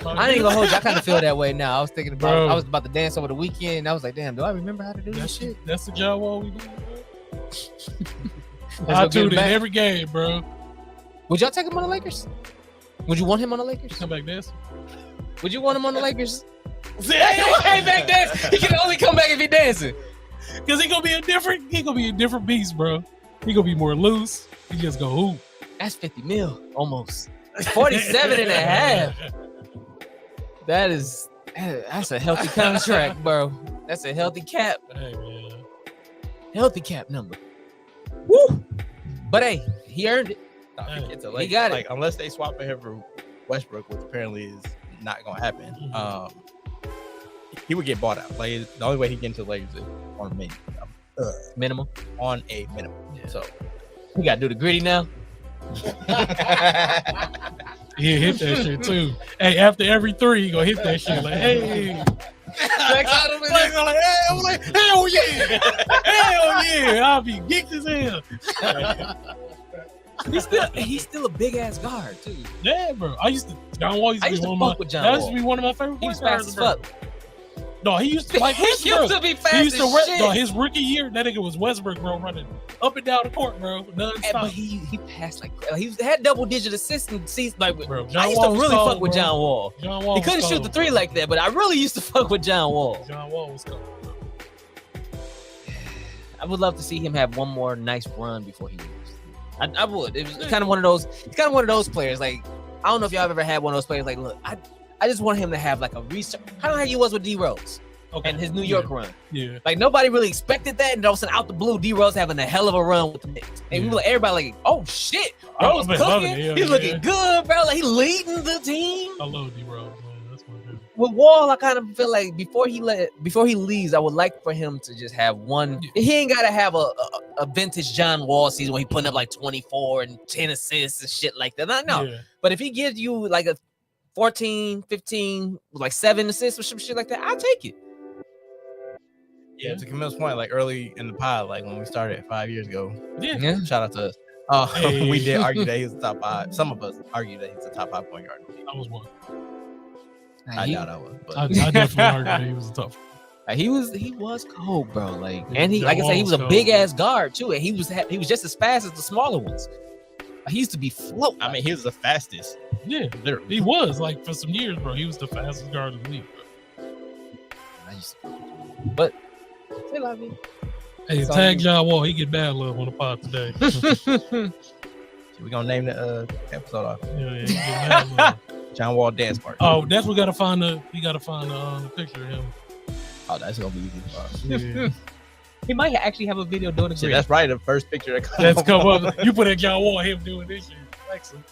I ain't gonna hold you. I kind of feel that way now. I was thinking about Bro. I was about to dance over the weekend. And I was like, damn, do I remember how to do this That's shit? That's the John Wall we need, bro. Let's I go get tuned him in back. every game, bro. Would y'all take him on the Lakers? Would you want him on the Lakers? Come back dancing. Would you want him on the Lakers? Hey, back dance. He can only come back if he dancing. Cause he gonna be a different beast, bro. He gonna be more loose. He just go hoop. That's 50 mil almost. 47 and a half. That's a healthy contract, bro. That's a healthy cap. Hey man. Healthy cap number. Woo! But hey, he earned it. It's a He got it. Like unless they swap him for Westbrook, which apparently is not gonna happen. He would get bought out. Like the only way he get into the Lakers is on a minimum. Minimum. On a minimum. Yeah. So We gotta do the gritty now. He hit that shit too. Hey, after every three, he gonna hit that shit. Like, hey. Flex out of it. I'm like, hell yeah. Hell yeah. I'll be geeked as hell. He's still a big ass guard too. Yeah, bro. John Wall used to I used be to one fuck of my with John that used Wall. to be one of my favorite He was point fast as guards, fuck. bro. No, he used to like He used to be fast as shit. No, his rookie year, that nigga was Westbrook, bro, running up and down the court, bro. Hey, Non-stop. but he passed like he had double digit assists in season. Like, Bro, I John used Wall to was really cold, fuck with bro. John Wall. John Wall He was couldn't shoot cold, the three bro. like that, but I really used to fuck with John Wall. John Wall was cold, bro. I would love to see him have one more nice run before he leaves. I would. It was kind of one of those. It's kind of one of those players. Like, I don't know if y'all have ever had one of those players. Like, look, I just want him to have like a research. Kind of how he was with D Rose Okay. and his New York run. Yeah. Like, nobody really expected that, and all of a sudden, out the blue, D Rose having a hell of a run with the Knicks. And we were like, everybody like, oh shit, Rose been loving cooking. it, hell He's yeah. looking good, bro. Like, he leading the team. I love D-Rose, man. That's my dude. With Wall, I kind of feel like before he leaves, I would like for him to just have one. Yeah. He ain't gotta have a vintage John Wall season where he putting up like 24 and 10 assists and shit like that. No. Yeah. But if he gives you like a 14, 15, with like 7 assists or some shit like that, I'll take it. yeah, to Camille's point, like early in the pod, like when we started 5 years ago, Yeah. shout out to us. Hey. We did argue that he was the top 5. Some of us argued that he's the top 5 point guard. I was one. I doubt I was, but I definitely argued that he was tough. He was cold, bro. Like, Yeah, and he, like I John said, he Wall was a was big cold. ass guard too, and he was just as fast as the smaller ones. He used to be float. I mean, he was the fastest. Yeah. Literally. He was like for some years, bro. He was the fastest guard in the league, bro. But say la vie. Hey, So- tag John Wall. He get bad love on the pod today. We're gonna name the episode off Yeah, he get mad love. John Wall Dance Party. Oh, that's we gotta find the picture of him. Oh, that's gonna be easy for us. Yeah. He might actually have a video doing the Shit, that's probably the first picture that comes Let's come up. You put that John Wall, him doing this shit. Excellent.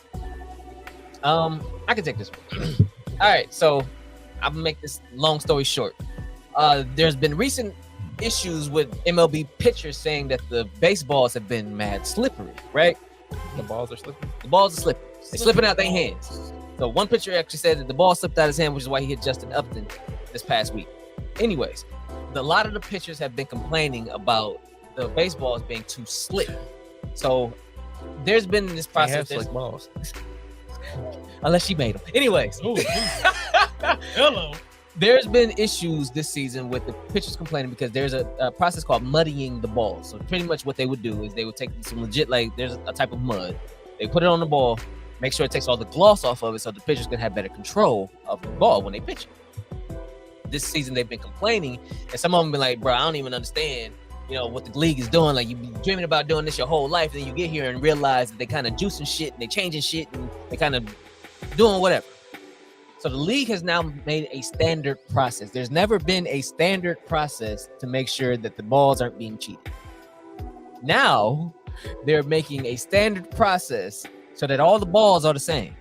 I can take this one. All right, so I'm gonna make this long story short. There's been recent issues with MLB pitchers saying that the baseballs have been mad slippery, right? The balls are slipping. The balls are slipping. They're slipping out their hands. So one pitcher actually said that the ball slipped out his hand, which is why he hit Justin Upton this past week. Anyways, a lot of the pitchers have been complaining about the baseballs being too slick. So there's been this They process. have slick balls. Unless she made them. Anyways, Oh, hello. There's been issues this season with the pitchers complaining because there's a process called muddying the ball. So pretty much what they would do is they would take some legit, like there's a type of mud. They put it on the ball, make sure it takes all the gloss off of it so the pitchers can have better control of the ball when they pitch it. This season they've been complaining, and some of them been like, bro, I don't even understand, what the league is doing. Like, you've been dreaming about doing this your whole life, and then you get here and realize that they kind of juicing shit and they changing shit and they kind of doing whatever. So the league has now made a standard process. There's never been a standard process to make sure that the balls aren't being cheated. Now they're making a standard process so that all the balls are the same.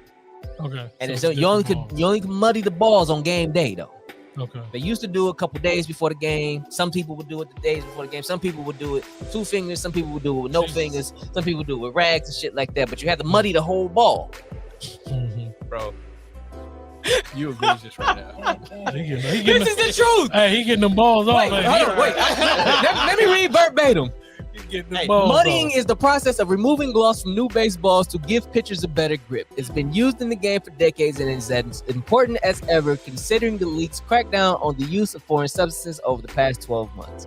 Okay. And so you only can muddy the balls on game day though. Okay. They used to do it a couple days before the game. Some people would do it the days before the game. Some people would do it 2 fingers. Some people would do it with no fingers. Some people would do it with rags and shit like that. But you had to muddy the whole ball. Bro. You agree just right now. This is the truth. Hey, he getting them balls off. Wait. Let me read verbatim. Muddying is the process of removing gloss from new baseballs to give pitchers a better grip. It's been used in the game for decades and is as important as ever, considering the league's crackdown on the use of foreign substances over the past 12 months.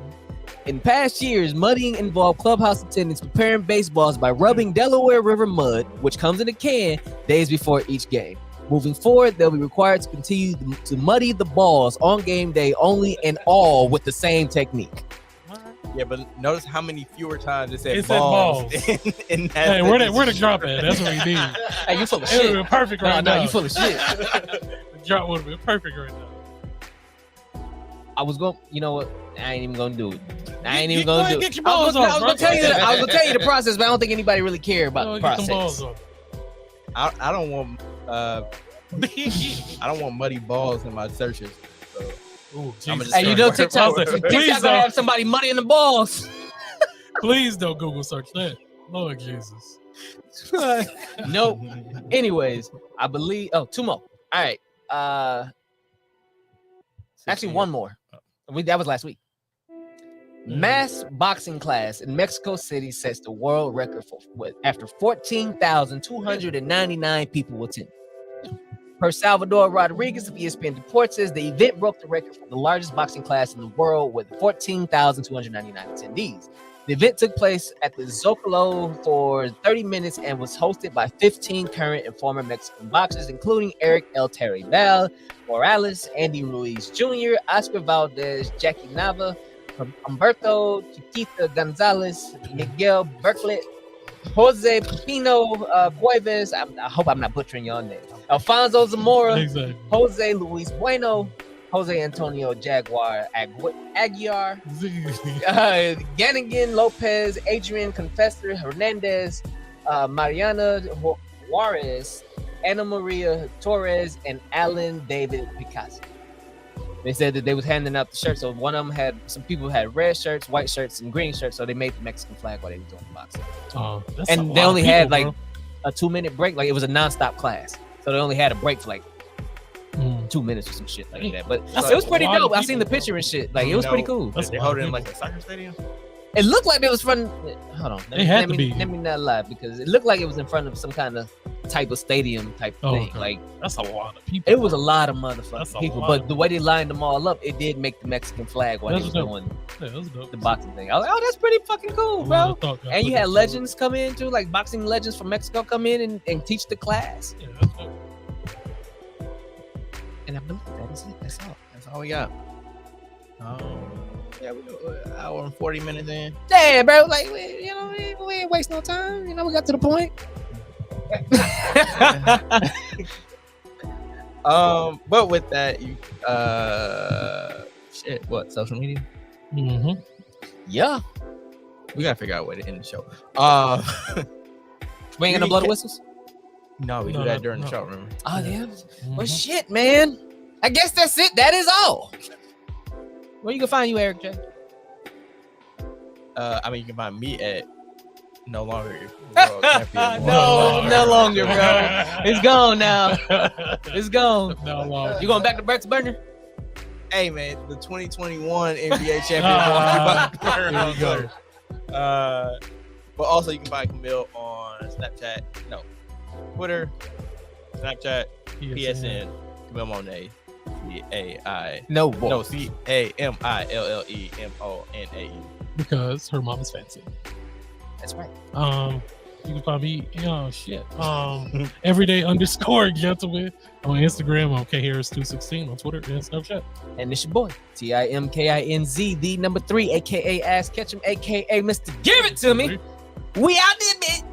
In past years, muddying involved clubhouse attendants preparing baseballs by rubbing Delaware River mud, which comes in a can, days before each game. Moving forward, they'll be required to continue to muddy the balls on game day only and all with the same technique. Yeah, but notice how many fewer times it said balls. in that Hey, where the drop at? That's what we need. Hey, you full of It shit. would have been perfect right now. No, you full of shit. The drop would have been perfect right now. I was going, you know what? I ain't even gonna do it. I ain't even Go gonna ahead, do get it. your I balls was gonna off, bro. tell you the process, but I don't think anybody really care about the Get them balls process. off. I don't want I don't want muddy balls in my searches. So Ooh, I'ma Jesus. just Hey, you know TikTok Please gonna don't. have somebody muddying the balls. Please don't Google search that. Lord Jesus. Nope. Anyways, I believe. Oh, 2 more. All right. Actually, 1 more. That was last week. Mass boxing class in Mexico City sets the world record after 14,299 people attended. Per Salvador Rodriguez of ESPN Reports says the event broke the record for the largest boxing class in the world with 14,299 attendees. The event took place at the Zocalo for 30 minutes and was hosted by 15 current and former Mexican boxers, including Eric El Terribal Morales, Andy Ruiz Jr., Oscar Valdez, Jackie Nava, Humberto Chiquita Gonzalez, Miguel Berklet, Jose Pino Cuevas. I hope I'm not butchering your name. Alfonso Zamora, Exactly. Jose Luis Bueno, Jose Antonio Jaguar Aguiar, Ganigan Lopez, Adrian Confessor Hernandez, Mariana Juarez, Ana Maria Torres, and Alan David Picasso. They said that they was handing out the shirts. So one of them some people had red shirts, white shirts, and green shirts. So they made the Mexican flag while they were doing the boxing. And they only had like a 2-minute break. Like it was a nonstop class. So they only had a break for like 2 minutes or some shit like that. But it was pretty dope. I seen the picture and shit. Like it was pretty cool. They hold it in like a soccer stadium. It looked like it was front. Hold on. Let me not lie, because it looked like it was in front of some kind of type of stadium type thing. Okay. Like that's a lot of people. it was a lot of motherfucking people, but the way they lined them all up, it did make the Mexican flag while they was doing the boxing thing. I was like, oh, that's pretty fucking cool, bro. And you had legends come in too, like boxing legends from Mexico come in and teach the class. Yeah, that's dope. And I believe that is it. That's all. That's all we got. Yeah, we're an hour and 40 minutes in. Yeah, bro. Like, we ain't waste no time. We got to the point. But with that, you what social media? Mm-hmm. Yeah. We gotta figure out a way to end the show. We ain't gonna blow the whistles? No, we do that during the show, remember? Oh, yeah. Well, shit, man. I guess that's it. That is all. Where you can find you, Eric J? You can find me at No Longer World Champion. No longer, bro. It's gone now. It's gone. No longer. You going back to Brett's burner? Hey, man, the 2021 NBA champion. There you go. But also, you can find Camille on Twitter, Snapchat, PSN, Camille Monet. No, boy. No, CAMILLEMONAE. because her mom is fancy. That's right. You can find me, everyday_gentleman on Instagram, on KHarris216 on Twitter and Snapchat. And it's your boy, TIMKINZ, the number 3, aka Ass Ketchum, aka Mr. Give It To Me. We out there, bitch.